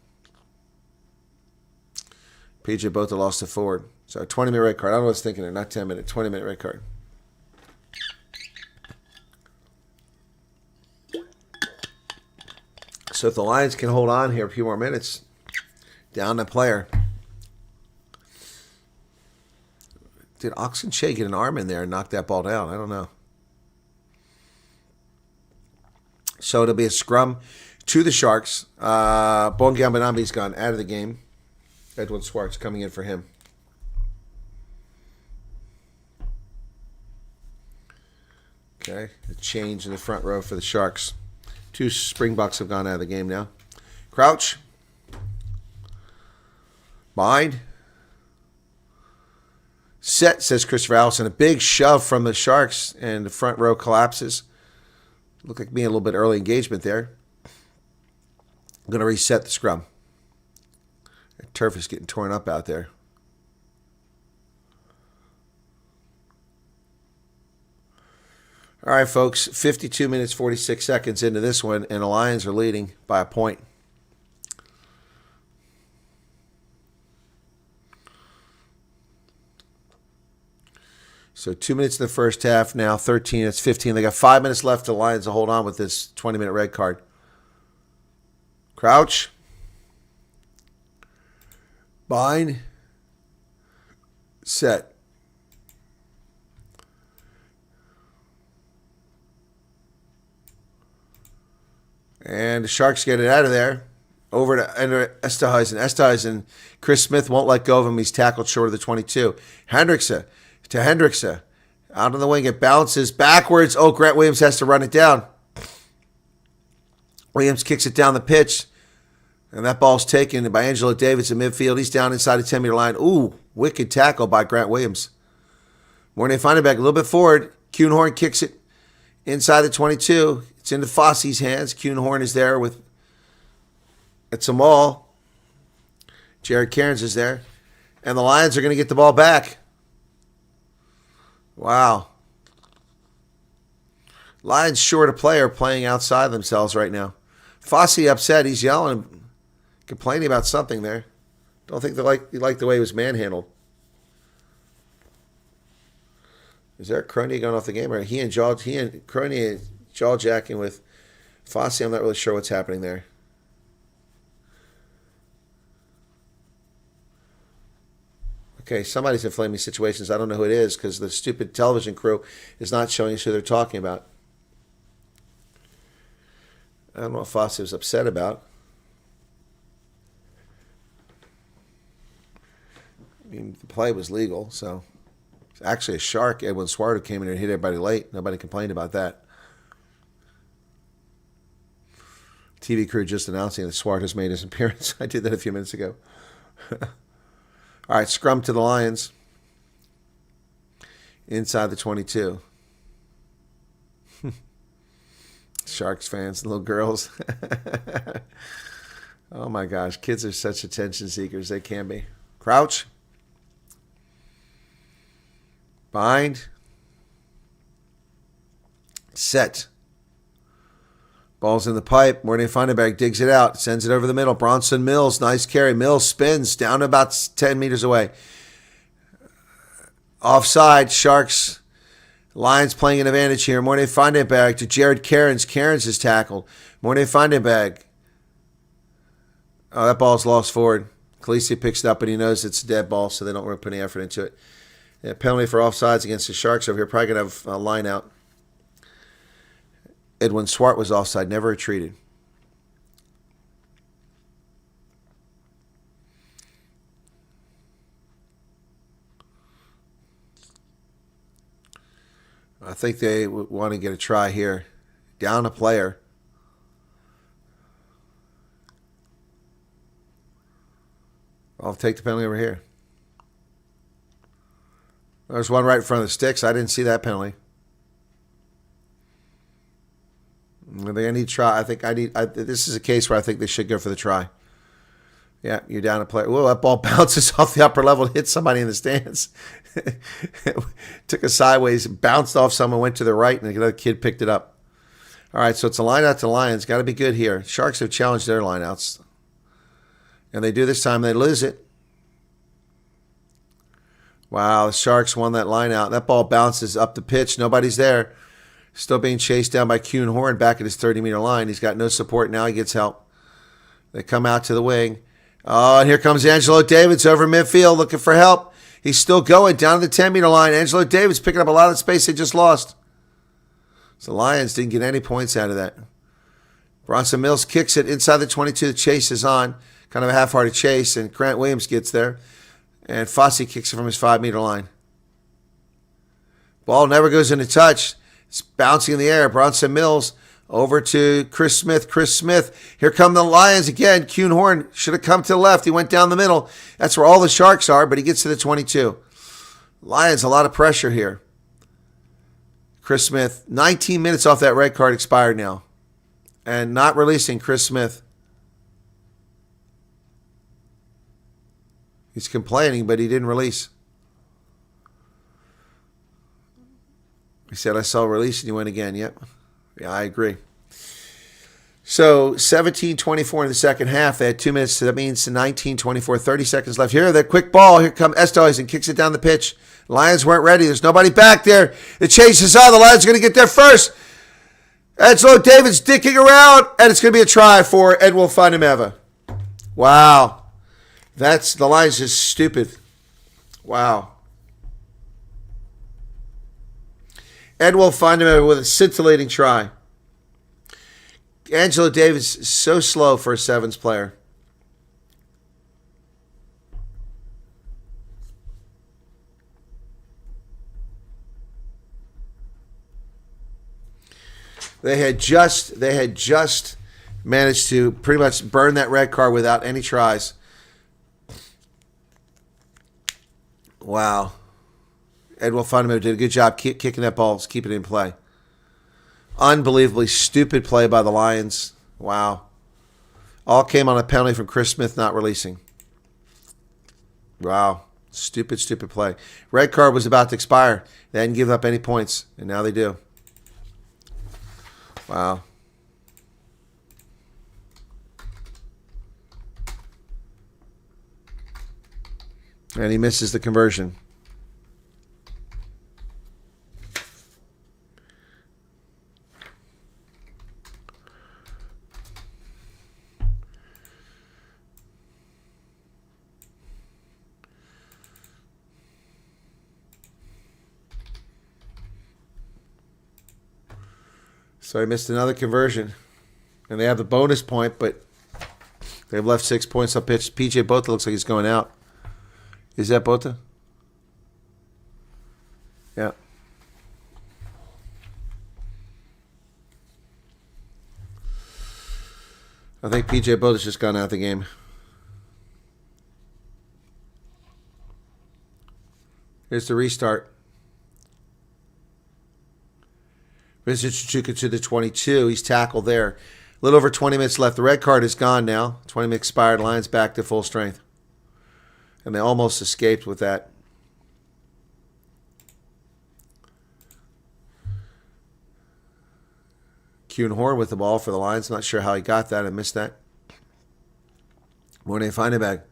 PJ Boat lost it forward. So 20-minute red card. I don't know what's thinking there. Not 10-minute. 20-minute red card. So if the Lions can hold on here a few more minutes, down the player. Did Oxenshea get an arm in there and knock that ball down? I don't know. So it'll be a scrum to the Sharks. Bongambanambi's gone out of the game. Edwin Swartz coming in for him. Okay, a change in the front row for the Sharks. 2 Springboks have gone out of the game now. Crouch. Bind. Set, says Christopher Allison. A big shove from the Sharks, and the front row collapses. Looked like being a little bit early engagement there. I'm going to reset the scrum. The turf is getting torn up out there. All right, folks. 52 minutes, 46 seconds into this one, and the Lions are leading by a point. So 2 minutes in the first half, now 13, it's 15. They got 5 minutes left for the Lions to hold on with this 20-minute red card. Crouch. Bind. Set. And the Sharks get it out of there. Over to Esterhuizen. Esterhuizen, Chris Smith won't let go of him. He's tackled short of the 22. Hendrickse to Hendrickse. Out on the wing, it bounces backwards. Oh, Grant Williams has to run it down. Williams kicks it down the pitch. And that ball's taken by Angelo Davis in midfield. He's down inside the 10-meter line. Ooh, wicked tackle by Grant Williams. Mornay Feineback a little bit forward. Kuhnhorn kicks it inside the 22. It's into Fosse's hands. Kuhnhorn is there with it's a maul. Jared Cairns is there. And the Lions are going to get the ball back. Wow. Lions short a player playing outside themselves right now. Fosse upset. He's yelling, complaining about something there. Don't think he liked the way he was manhandled. Is there Crony going off the game? Or he and Crony jaw-jacking with Fosse? I'm not really sure what's happening there. Okay, somebody's inflaming situations. I don't know who it is because the stupid television crew is not showing us who they're talking about. I don't know what Fosse was upset about. I mean, the play was legal, so it's actually a shark. Edwin Swarter came in and hit everybody late. Nobody complained about that. TV crew just announcing that Swarter's made his appearance. I did that a few minutes ago. All right, scrum to the Lions. Inside the 22. Sharks fans, little girls. Oh my gosh, kids are such attention seekers. They can be. Crouch. Bind. Set. Ball's in the pipe. Mornay Feineback digs it out. Sends it over the middle. Bronson Mills. Nice carry. Mills spins down about 10 meters away. Offside. Sharks. Lions playing an advantage here. Mornay Feineback to Jared Cairns. Cairns is tackled. Mornay Feineback. Oh, that ball's lost forward. Khaleesi picks it up, and he knows it's a dead ball, so they don't really put any effort into it. Yeah, penalty for offsides against the Sharks over here. Probably going to have a line out. Edwin Swart was offside, never retreated. I think they want to get a try here. Down a player. I'll take the penalty over here. There's one right in front of the sticks. I didn't see that penalty. I think I need to try. This is a case where I think they should go for the try. Yeah, you're down a player. Whoa, that ball bounces off the upper level and hits somebody in the stands. Took a sideways, bounced off someone, went to the right, and another kid picked it up. All right, so it's a line out to Lions. Got to be good here. Sharks have challenged their lineouts. And they do this time, they lose it. Wow, the Sharks won that line out. That ball bounces up the pitch. Nobody's there. Still being chased down by Kuhn Horn back at his 30-meter line. He's got no support now. He gets help. They come out to the wing. Oh, and here comes Angelo Davids over midfield looking for help. He's still going down to the 10-meter line. Angelo Davids picking up a lot of space they just lost. So the Lions didn't get any points out of that. Bronson Mills kicks it inside the 22. The chase is on. Kind of a half-hearted chase, and Grant Williams gets there. And Fossey kicks it from his 5-meter line. Ball never goes into touch. It's bouncing in the air. Bronson Mills over to Chris Smith. Chris Smith. Here come the Lions again. Kuhn Horn should have come to the left. He went down the middle. That's where all the Sharks are, but he gets to the 22. Lions, a lot of pressure here. Chris Smith, 19 minutes off that red card expired now. And not releasing Chris Smith. He's complaining, but he didn't release. He said, I saw a release, and he went again. Yep. Yeah, I agree. So 17-24 in the second half. They had 2 minutes, so that means 19-24, 30 seconds left. Here, the quick ball. Here comes Esterhuizen, kicks it down the pitch. Lions weren't ready. There's nobody back there. The chase is on. The Lions are going to get there first. Angelo Davids dicking around, and it's going to be a try for Edwil Fandemeva. Wow. The Lions is stupid. Wow. Edwil Fandemeva with a scintillating try. Angelo Davids is so slow for a sevens player. They had just managed to pretty much burn that red card without any tries. Wow. Edwil Fandemeva did a good job kicking that ball, keeping it in play. Unbelievably stupid play by the Lions. Wow. All came on a penalty from Chris Smith not releasing. Wow. Stupid play. Red card was about to expire. They hadn't given up any points, and now they do. Wow. And he misses the conversion. So he missed another conversion. And they have the bonus point, but they've left 6 points up pitch. PJ Botha looks like he's going out. Is that Botha? Yeah. I think PJ Botha's just gone out of the game. Here's the restart. Vizichuka to the 22. He's tackled there. A little over 20 minutes left. The red card is gone now. 20 minutes expired. Lions back to full strength. And they almost escaped with that. Kuhn Horn with the ball for the Lions. Not sure how he got that. I missed that. Morne Fandemeva.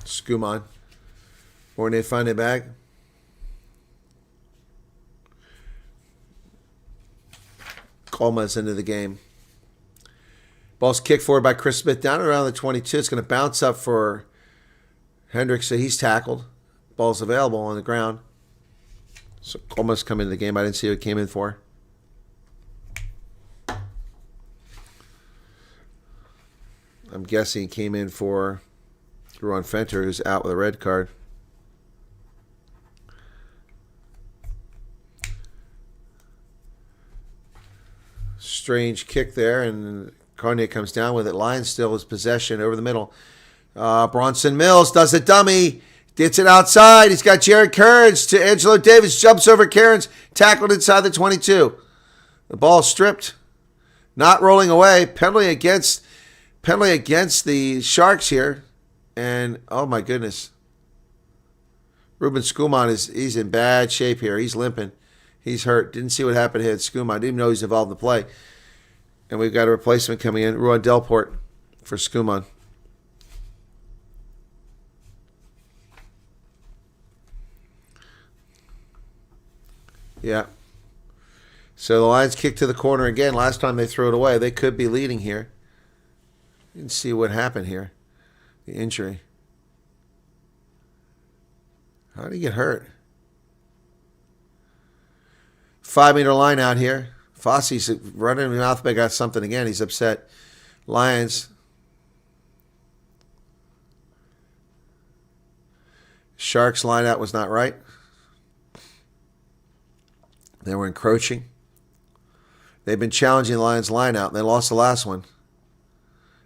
Skuman. Morne Fandemeva. Colma's into the game. Ball's kicked forward by Chris Smith down around the 22. It's going to bounce up for Hendricks. So he's tackled. Ball's available on the ground. So Colma's come into the game. I didn't see what he came in for. I'm guessing he came in for Ruan Fenter, who's out with a red card. Strange kick there, and Carnier comes down with it. Lions still has possession over the middle. Bronson Mills does a dummy. Gets it outside. He's got Jared Kearns to Angelo Davis. Jumps over Kearns. Tackled inside the 22. The ball stripped. Not rolling away. Penalty against the Sharks here. And, oh my goodness. Ruben Schumann he's in bad shape here. He's limping. He's hurt. Didn't see what happened here at Schumann. Didn't even know he's involved in the play. And we've got a replacement coming in, Roy Delport for Schumann. Yeah. So the Lions kick to the corner again. Last time they threw it away. They could be leading here. You can see what happened here. The injury. How did he get hurt? 5-meter line out here. Fosse's running in the mouth, but got something again. He's upset. Lions. Sharks line out was not right. They were encroaching. They've been challenging the Lions line out, and they lost the last one.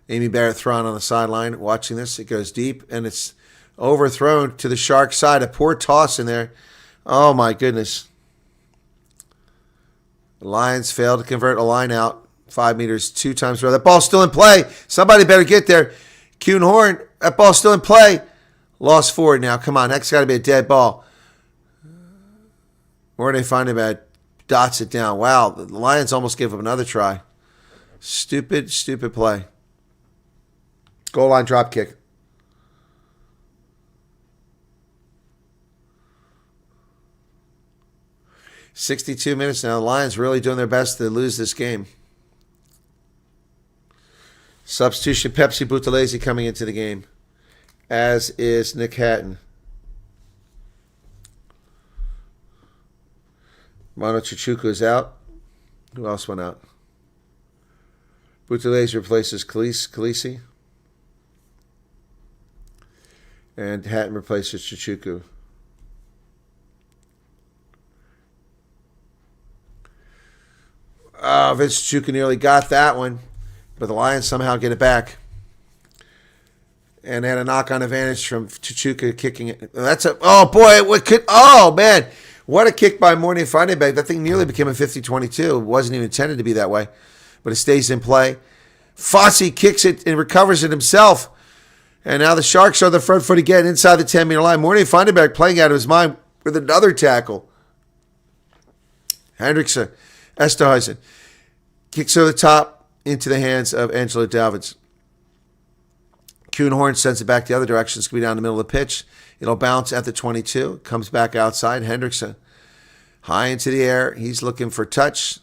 Amy Barrett thrown on the sideline watching this. It goes deep, and it's overthrown to the Shark side. A poor toss in there. Oh, my goodness. The Lions failed to convert a line out. 5 meters, 2 times throw. That ball's still in play. Somebody better get there. Kuhn Horn, that ball's still in play. Lost forward now. Come on, that's got to be a dead ball. Where do they find him at? Dots it down. Wow, the Lions almost gave up another try. Stupid play. Goal line drop kick. .62 minutes now. The Lions really doing their best to lose this game. Substitution Pepsi Buthelezi coming into the game, as is Nick Hatton. Mono Chuchuku is out. Who else went out? Buthelezi replaces Khaleesi. And Hatton replaces Chuchuku. Oh, Vince Chuchuku nearly got that one, but the Lions somehow get it back. And they had a knock-on advantage from Chuchuku kicking it. Oh, man. What a kick by Morney Findebag. That thing nearly became a 50-22. It wasn't even intended to be that way, but it stays in play. Fosse kicks it and recovers it himself. And now the Sharks are on the front foot again inside the 10-meter line. Morney Findebag playing out of his mind with another tackle. Hendrickson, Esterhuizen kicks over the top into the hands of Angelo Davids. Kuhn Horn sends it back the other direction. It's going to be down the middle of the pitch. It'll bounce at the 22. Comes back outside. Hendrickson high into the air. He's looking for touch.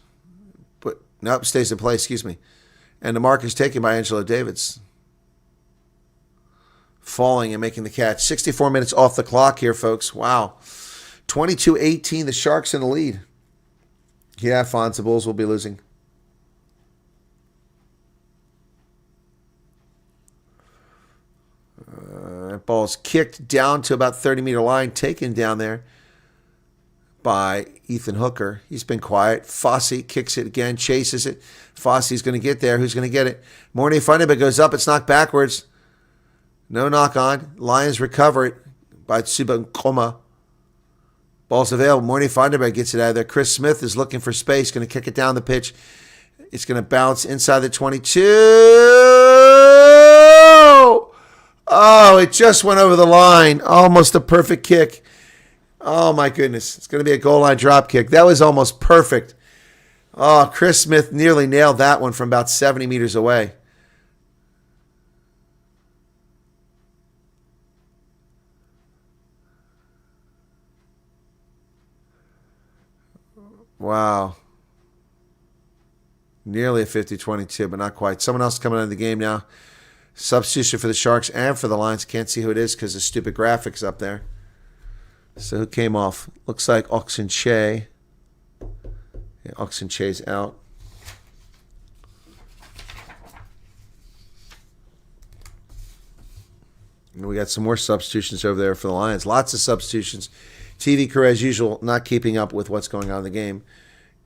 But nope, stays in play, excuse me. And the mark is taken by Angelo Davids. Falling and making the catch. 64 minutes off the clock here, folks. Wow. 22-18, the Sharks in the lead. Yeah, Fonz, the Bulls will be losing. That ball's kicked down to about 30-meter line, taken down there by Ethan Hooker. He's been quiet. Fosse kicks it again, chases it. Fosse's going to get there. Who's going to get it? Mornay Fundeba goes up. It's knocked backwards. No knock on. Lions recover it by Tsuba Nkoma. Ball's available. Mornay Fundeba gets it out of there. Chris Smith is looking for space. Going to kick it down the pitch. It's going to bounce inside the 22. Oh, it just went over the line. Almost a perfect kick. Oh, my goodness. It's going to be a goal line drop kick. That was almost perfect. Oh, Chris Smith nearly nailed that one from about 70 meters away. Wow. Nearly a 50-22, but not quite. Someone else coming into the game now. Substitution for the Sharks and for the Lions. Can't see who it is because the stupid graphics up there. So who came off? Looks like Oxen Che. Yeah, Oxen Che's out. And we got some more substitutions over there for the Lions. Lots of substitutions. TV crew, as usual, not keeping up with what's going on in the game.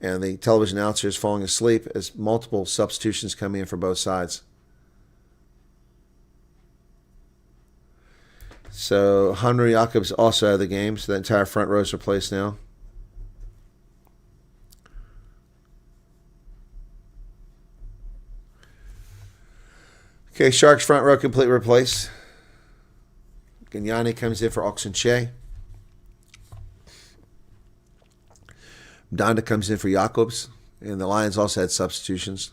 And the television announcer is falling asleep as multiple substitutions come in for both sides. So Henry Jacobs also out of the game. So the entire front row is replaced now. Okay, Sharks front row completely replaced. Ganyani comes in for Oxenche. Donda comes in for Jacobs. And the Lions also had substitutions.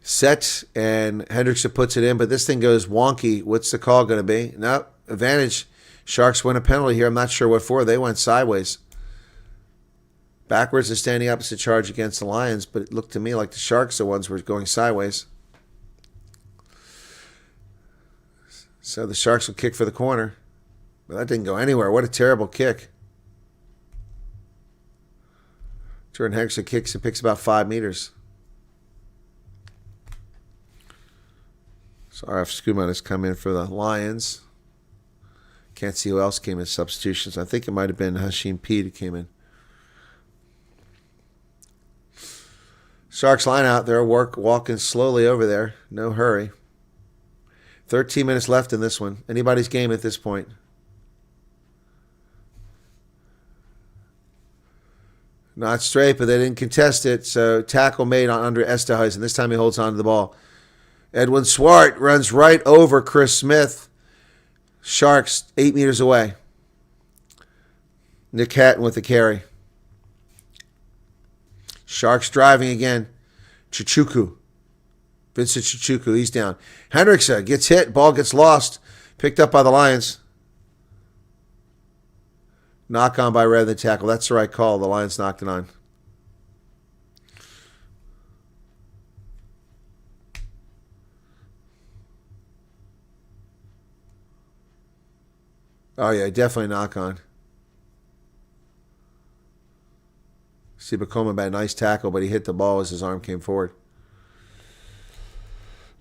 Set and Hendrickson puts it in, but this thing goes wonky. What's the call going to be? No, advantage. Sharks win a penalty here. I'm not sure what for. They went sideways. Backwards and standing opposite charge against the Lions, but it looked to me like the Sharks are the ones who were going sideways. So the Sharks will kick for the corner. But that didn't go anywhere. What a terrible kick. Jordan Hendrickson kicks and picks about 5 meters. So RF Skuman has come in for the Lions. Can't see who else came in substitutions. I think it might have been Hashim Pete who came in. Sharks line out. They're walking slowly over there. No hurry. 13 minutes left in this one. Anybody's game at this point. Not straight, but they didn't contest it. So tackle made on under Esterhuizen. This time he holds on to the ball. Edwin Swart runs right over Chris Smith. Sharks 8 meters away. Nick Hatton with the carry. Sharks driving again. Chichuku. Vincent Chichuku, he's down. Hendrickson gets hit. Ball gets lost. Picked up by the Lions. Knock on by rather than tackle. That's the right call. The Lions knocked it on. Oh, yeah, definitely knock on. Sibakoma had a nice tackle, but he hit the ball as his arm came forward.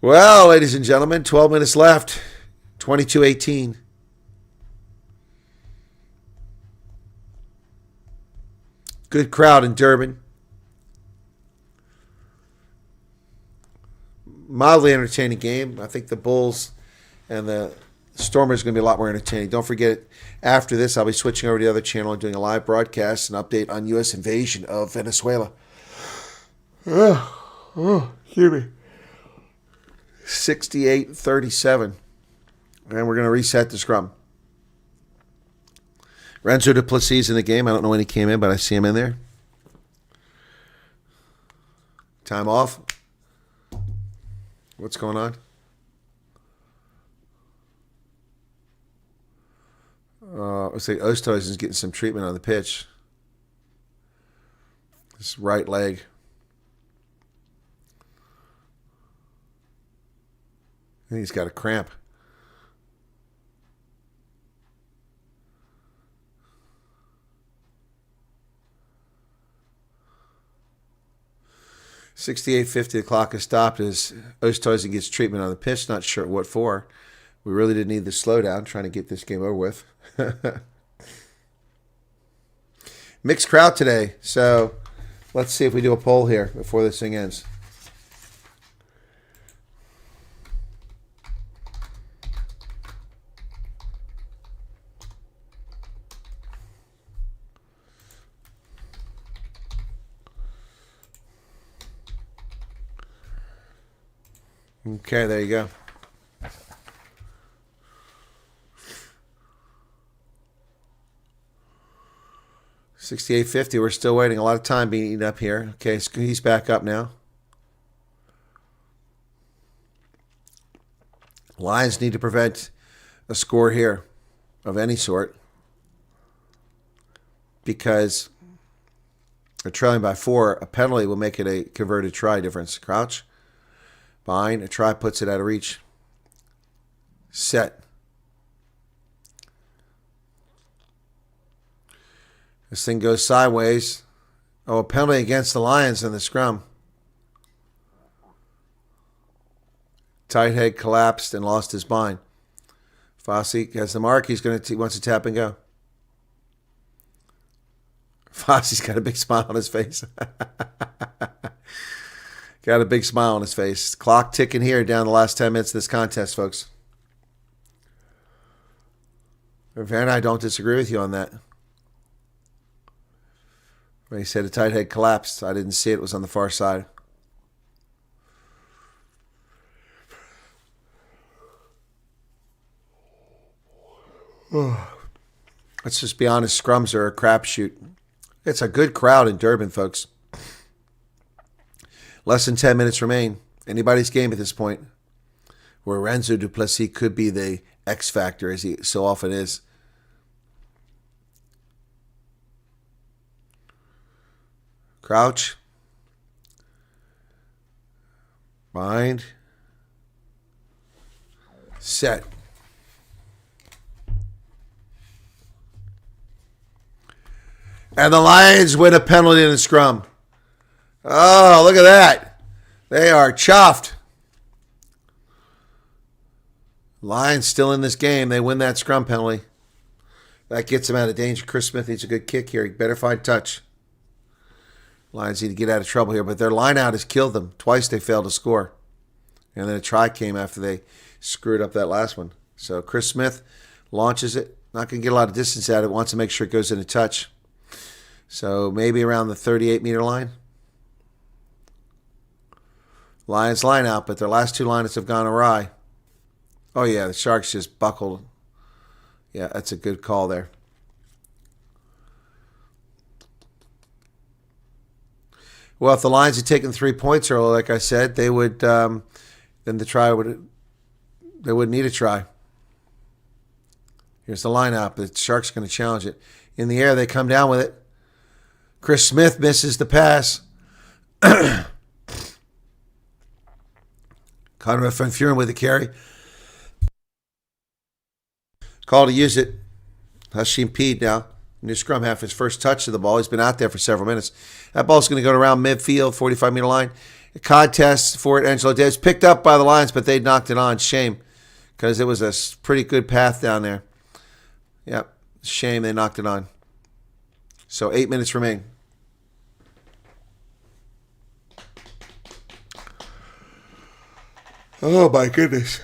Well, ladies and gentlemen, 12 minutes left. 22-18. Good crowd in Durban. Mildly entertaining game. I think the Bulls and the Stormers are going to be a lot more entertaining. Don't forget, after this, I'll be switching over to the other channel and doing a live broadcast and update on U.S. invasion of Venezuela. Excuse me. 68-37. And we're going to reset the scrum. Renzo Duplessis in the game. I don't know when he came in, but I see him in there. Time off. What's going on? Let's say Oosthuizen's getting some treatment on the pitch. His right leg. I think he's got a cramp. $68.50. The clock has stopped as Oosthuizen gets treatment on the pitch. Not sure what for. We really did need the slowdown trying to get this game over with. Mixed crowd today, so let's see if we do a poll here before this thing ends. Okay, there you go. $68.50. We're still waiting. A lot of time being eaten up here. Okay, so he's back up now. Lions need to prevent a score here of any sort because they're trailing by 4. A penalty will make it a converted try difference. Crouch. Behind. A try puts it out of reach. Set. This thing goes sideways. Oh, a penalty against the Lions in the scrum. Tight head collapsed and lost his bind. Fossey has the mark. He wants to tap and go. Fossey's got a big smile on his face. Got a big smile on his face. Clock ticking here down the last 10 minutes of this contest, folks. Van, I don't disagree with you on that. When he said a tight head collapsed, I didn't see it. It was on the far side. Let's just be honest. Scrums are a crapshoot. It's a good crowd in Durban, folks. Less than 10 minutes remain. Anybody's game at this point. Where Renzo du Plessis could be the X factor, as he so often is. Crouch. Bind. Set. And the Lions win a penalty in the scrum. Oh, look at that. They are chuffed. Lions still in this game. They win that scrum penalty. That gets them out of danger. Chris Smith needs a good kick here. He better find touch. Lions need to get out of trouble here, but their line out has killed them. Twice they failed to score. And then a try came after they screwed up that last one. So Chris Smith launches it. Not going to get a lot of distance out of it. Wants to make sure it goes into touch. So maybe around the 38-meter line. Lions line out, but their last two lineouts have gone awry. Oh, yeah, the Sharks just buckled. Yeah, that's a good call there. Well, if the Lions had taken 3 points early, like I said, they would. Then the try would. They wouldn't need a try. Here's the lineup. The Sharks are going to challenge it in the air. They come down with it. Chris Smith misses the pass. Conrad van Vuren with the carry. Call to use it. Hashim Peed now. New scrum half, his first touch of the ball. He's been out there for several minutes. That ball's going to go around midfield, 45-meter line. A contest for it. Angelo Davis picked up by the Lions, but they knocked it on. Shame, because it was a pretty good path down there. Yep, shame they knocked it on. So 8 minutes remain. Oh, my goodness.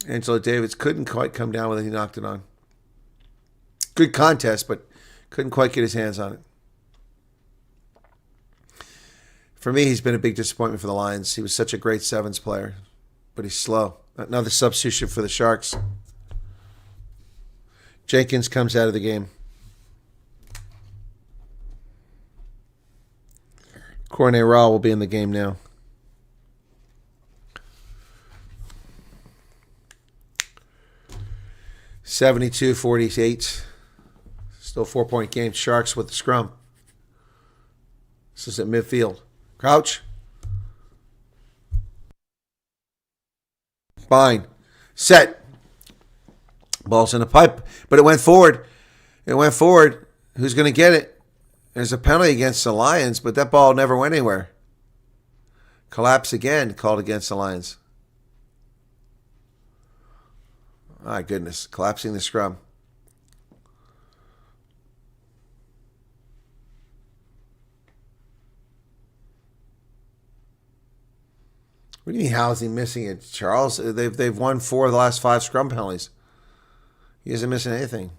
Angelo Davis couldn't quite come down with it. He knocked it on. Good contest, but couldn't quite get his hands on it. For me, he's been a big disappointment for the Lions. He was such a great sevens player, but he's slow. Another substitution for the Sharks. Jenkins comes out of the game. Corne Raw will be in the game now. (72-48). Still 4-point game. Sharks with the scrum. This is at midfield. Crouch. Bind. Set. Ball's in the pipe. But it went forward. It went forward. Who's going to get it? There's a penalty against the Lions, but that ball never went anywhere. Collapse again called against the Lions. My goodness. Collapsing the scrum. What do you mean, how is he missing it, Charles? They've won 4 of the last 5 scrum penalties. He isn't missing anything.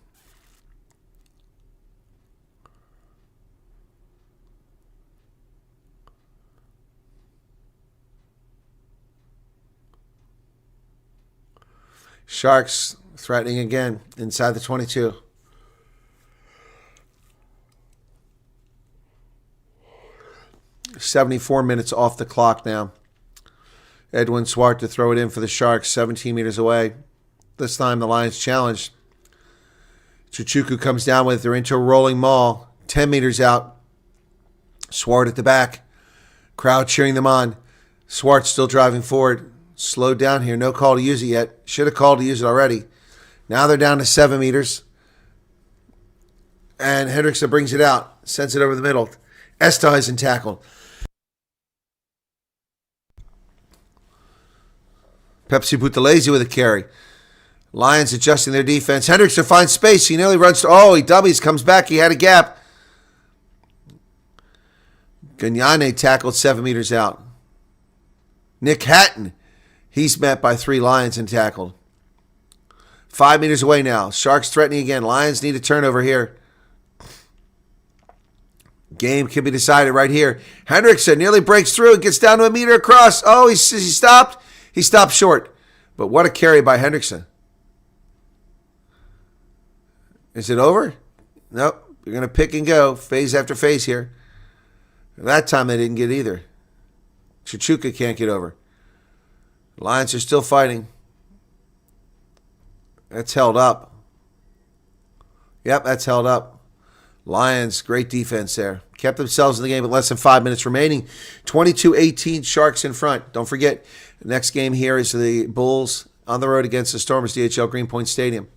Sharks threatening again inside the 22. .74 minutes off the clock now. Edwin Swart to throw it in for the Sharks, 17 meters away. This time the Lions challenged. Chuchuku comes down with it. They're into a rolling maul. 10 meters out. Swart at the back. Crowd cheering them on. Swart still driving forward. Slowed down here. No call to use it yet. Should have called to use it already. Now they're down to 7 meters. And Hendrickson brings it out. Sends it over the middle. Esthuizen tackled. Pepsi Buthelezi with a carry. Lions adjusting their defense. Hendrickson finds space. He nearly runs to... Oh, he dummies. Comes back. He had a gap. Gagnane tackled 7 meters out. Nick Hatton He's met by 3 Lions and tackled. 5 meters away now. Sharks threatening again. Lions need a turnover here. Game can be decided right here. Hendrickson nearly breaks through and gets down to a meter across. Oh, he stopped. He stopped short. But what a carry by Hendrickson. Is it over? Nope. You're going to pick and go. Phase after phase here. That time they didn't get either. Chichuka can't get over. Lions are still fighting. That's held up. Yep, that's held up. Lions, great defense there. Kept themselves in the game with less than 5 minutes remaining. 22-18, Sharks in front. Don't forget, the next game here is the Bulls on the road against the Stormers, DHL Greenpoint Stadium.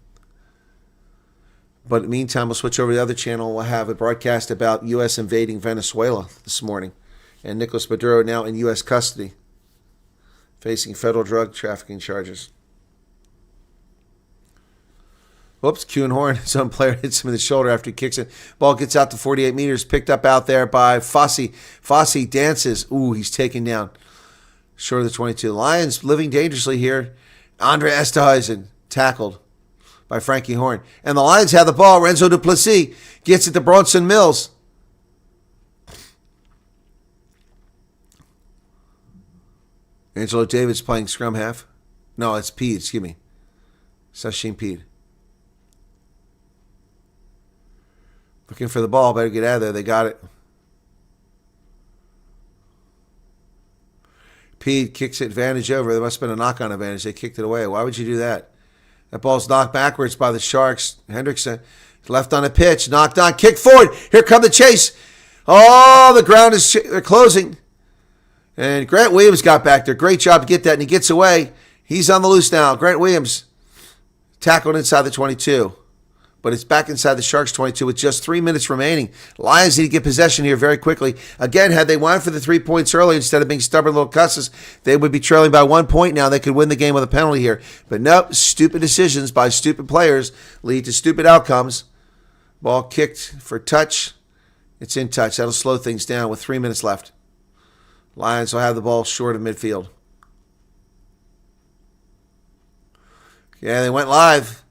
But in the meantime, we'll switch over to the other channel. We'll have a broadcast about U.S. invading Venezuela this morning. And Nicolas Maduro now in U.S. custody, facing federal drug trafficking charges. Whoops, Kuhn Horn, his own player, hits him in the shoulder after he kicks it. Ball gets out to 48 meters, picked up out there by Fossey. Fossey dances. Ooh, he's taken down. Short of the 22. Lions living dangerously here. Andre Esterhuizen tackled by Frankie Horn. And the Lions have the ball. Renzo Duplessis gets it to Bronson Mills. Angelo Davis playing scrum half. No, it's Pede, excuse me. Sachin Pede. Looking for the ball. Better get out of there. They got it. Pede kicks it advantage over. There must have been a knock-on advantage. They kicked it away. Why would you do that? That ball's knocked backwards by the Sharks. Hendrickson left on a pitch. Knocked on. Kick forward. Here come the chase. Oh, the ground is they're closing. And Grant Williams got back there. Great job to get that, and he gets away. He's on the loose now. Grant Williams tackled inside the 22. But it's back inside the Sharks 22 with just 3 minutes remaining. Lions need to get possession here very quickly. Again, had they won for the 3 points early instead of being stubborn little cusses, they would be trailing by 1 point now. They could win the game with a penalty here. But nope, stupid decisions by stupid players lead to stupid outcomes. Ball kicked for touch. It's in touch. That'll slow things down with 3 minutes left. Lions will have the ball short of midfield. Yeah, they went live.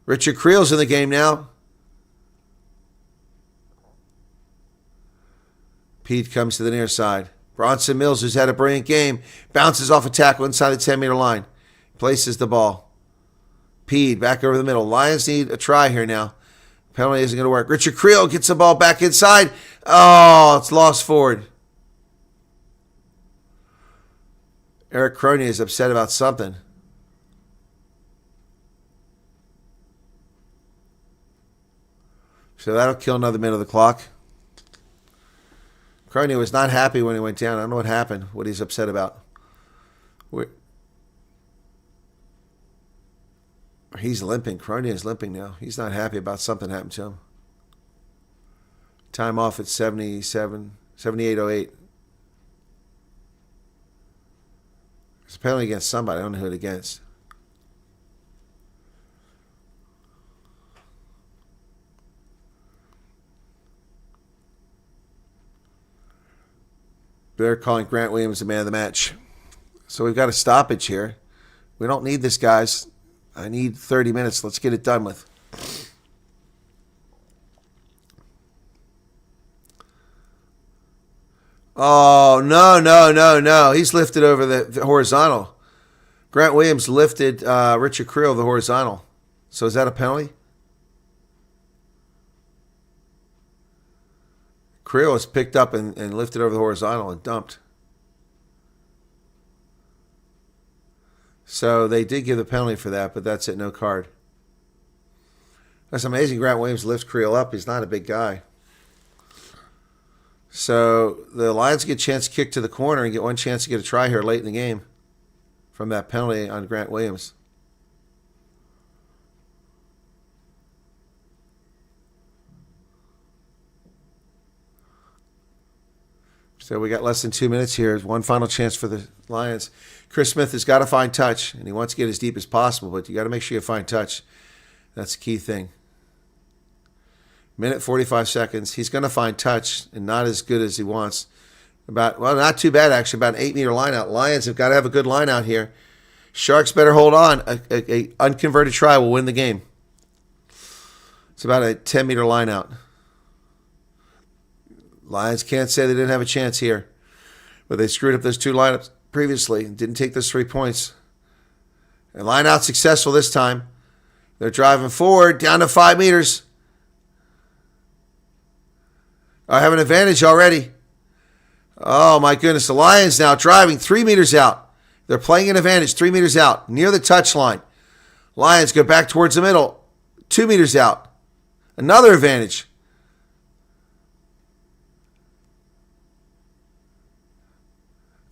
Richard Creel's in the game now. Pete comes to the near side. Bronson Mills, who's had a brilliant game, bounces off a tackle inside the 10-meter line. Places the ball. Pete back over the middle. Lions need a try here now. Penalty isn't going to work. Richard Creel gets the ball back inside. Oh, it's lost forward. Eric Cronier is upset about something. So that'll kill another minute of the clock. Cronier was not happy when he went down. I don't know what happened, what he's upset about. He's limping. Cronier is limping now. He's not happy about something happened to him. Time off at 78:08. It's a penalty against somebody. I don't know who it against. They're calling Grant Williams the man of the match. So we've got a stoppage here. We don't need this, guys. I need 30 minutes. Let's get it done with. Oh, no. He's lifted over the horizontal. Grant Williams lifted Richard Creel the horizontal. So is that a penalty? Creel was picked up and lifted over the horizontal and dumped. So they did give the penalty for that, but that's it, no card. That's amazing. Grant Williams lifts Creel up. He's not a big guy. So the Lions get a chance to kick to the corner and get one chance to get a try here late in the game from that penalty on Grant Williams. So we got less than 2 minutes here. One final chance for the Lions. Chris Smith has got to find touch, and he wants to get as deep as possible, but you got to make sure you find touch. That's the key thing. Minute 45 seconds. He's going to find touch, and not as good as he wants. Not too bad, actually. About an 8-meter line out. Lions have got to have a good line out here. Sharks better hold on. A unconverted try will win the game. It's about a 10-meter line out. Lions can't say they didn't have a chance here. But they screwed up those 2 lineups previously and didn't take those 3 points. And line out successful this time. They're driving forward down to 5 meters. I have an advantage already. Oh, my goodness. The Lions now driving 3 meters out. They're playing an advantage 3 meters out, near the touchline. Lions go back towards the middle, 2 meters out. Another advantage.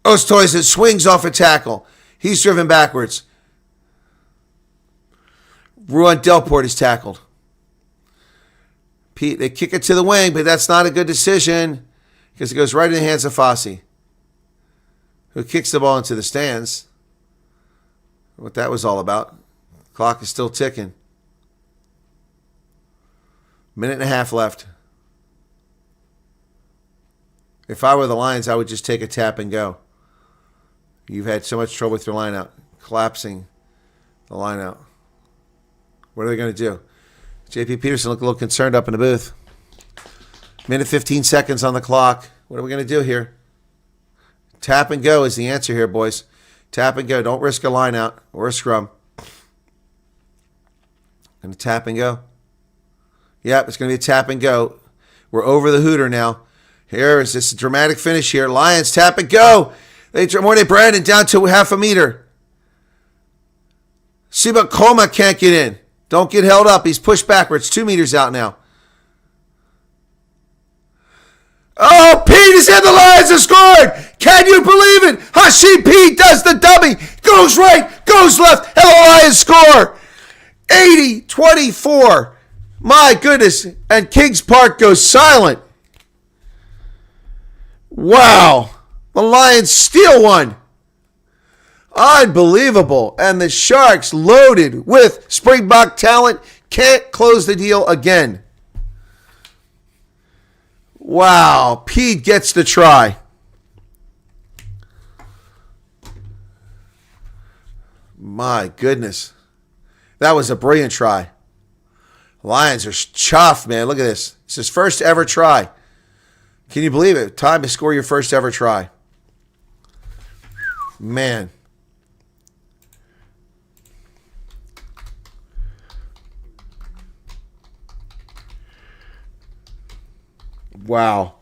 Ostoyes swings off a tackle. He's driven backwards. Ruan Delport is tackled. Pete, they kick it to the wing, but that's not a good decision because it goes right in the hands of Fossey, who kicks the ball into the stands. What that was all about. Clock is still ticking. Minute and a half left. If I were the Lions, I would just take a tap and go. You've had so much trouble with your lineout. Collapsing the lineout. What are they going to do? J.P. Peterson looked a little concerned up in the booth. Minute 15 seconds on the clock. What are we going to do here? Tap and go is the answer here, boys. Tap and go. Don't risk a lineout or a scrum. Going to tap and go. Yep, it's going to be a tap and go. We're over the hooter now. Here is this dramatic finish here. Lions tap and go. Mornay Brandon down to half a meter. Siba Koma can't get in. Don't get held up. He's pushed backwards. 2 meters out now. Oh, Pete is in. The Lions have scored. Can you believe it? Hashi Pete does the dummy. Goes right, goes left, and the Lions score. 80-24. My goodness. And Kings Park goes silent. Wow. The Lions steal one. Unbelievable. And the Sharks, loaded with Springbok talent, can't close the deal again. Wow. Pete gets the try. My goodness. That was a brilliant try. Lions are chuffed, man. Look at this. It's his first ever try. Can you believe it? Time to score your first ever try. Man. Wow.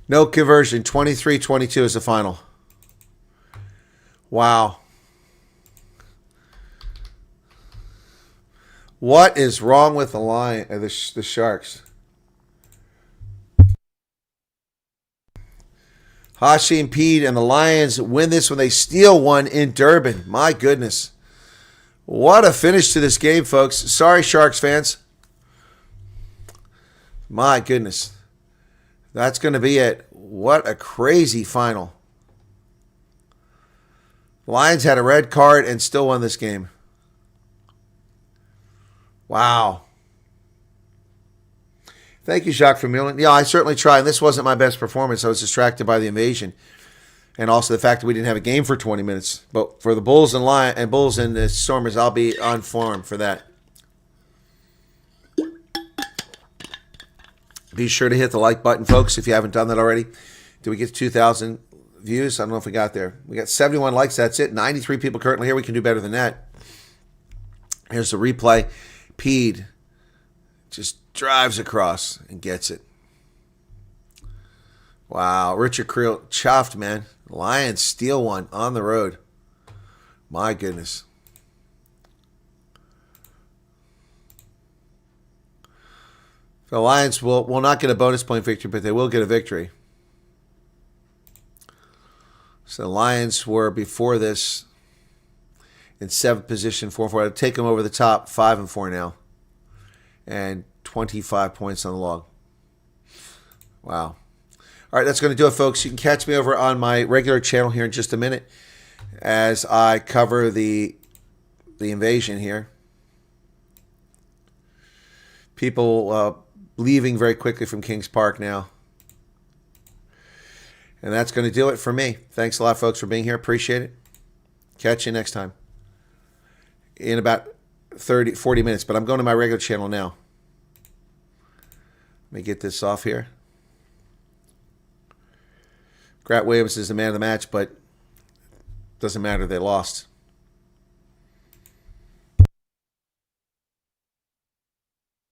No conversion. 23-22 is the final. Wow. What is wrong with the Sharks? Hashi and Pete and the Lions win this when they steal one in Durban. My goodness. What a finish to this game, folks. Sorry, Sharks fans. My goodness. That's going to be it. What a crazy final. Lions had a red card and still won this game. Wow. Thank you, Jacques Vermeulen. Yeah, I certainly tried. This wasn't my best performance. I was distracted by the invasion. And also the fact that we didn't have a game for 20 minutes. But for the Bulls and the Stormers, I'll be on form for that. Be sure to hit the like button, folks, if you haven't done that already. Did we get to 2,000 views? I don't know if we got there. We got 71 likes. That's it. 93 people currently here. We can do better than that. Here's the replay. Pede just drives across and gets it. Wow. Richard Creel chuffed, man. Lions steal one on the road. My goodness. The Lions will not get a bonus point victory, but they will get a victory. So the Lions were before this in 7th position, 4-4. I'd take them over the top, 5-4 now. And 25 points on the log. Wow. All right, that's going to do it, folks. You can catch me over on my regular channel here in just a minute as I cover the invasion here. People leaving very quickly from Kings Park now. And that's going to do it for me. Thanks a lot, folks, for being here. Appreciate it. Catch you next time in about 40 minutes. But I'm going to my regular channel now. Let me get this off here. Grant Williams is the man of the match, but doesn't matter. They lost.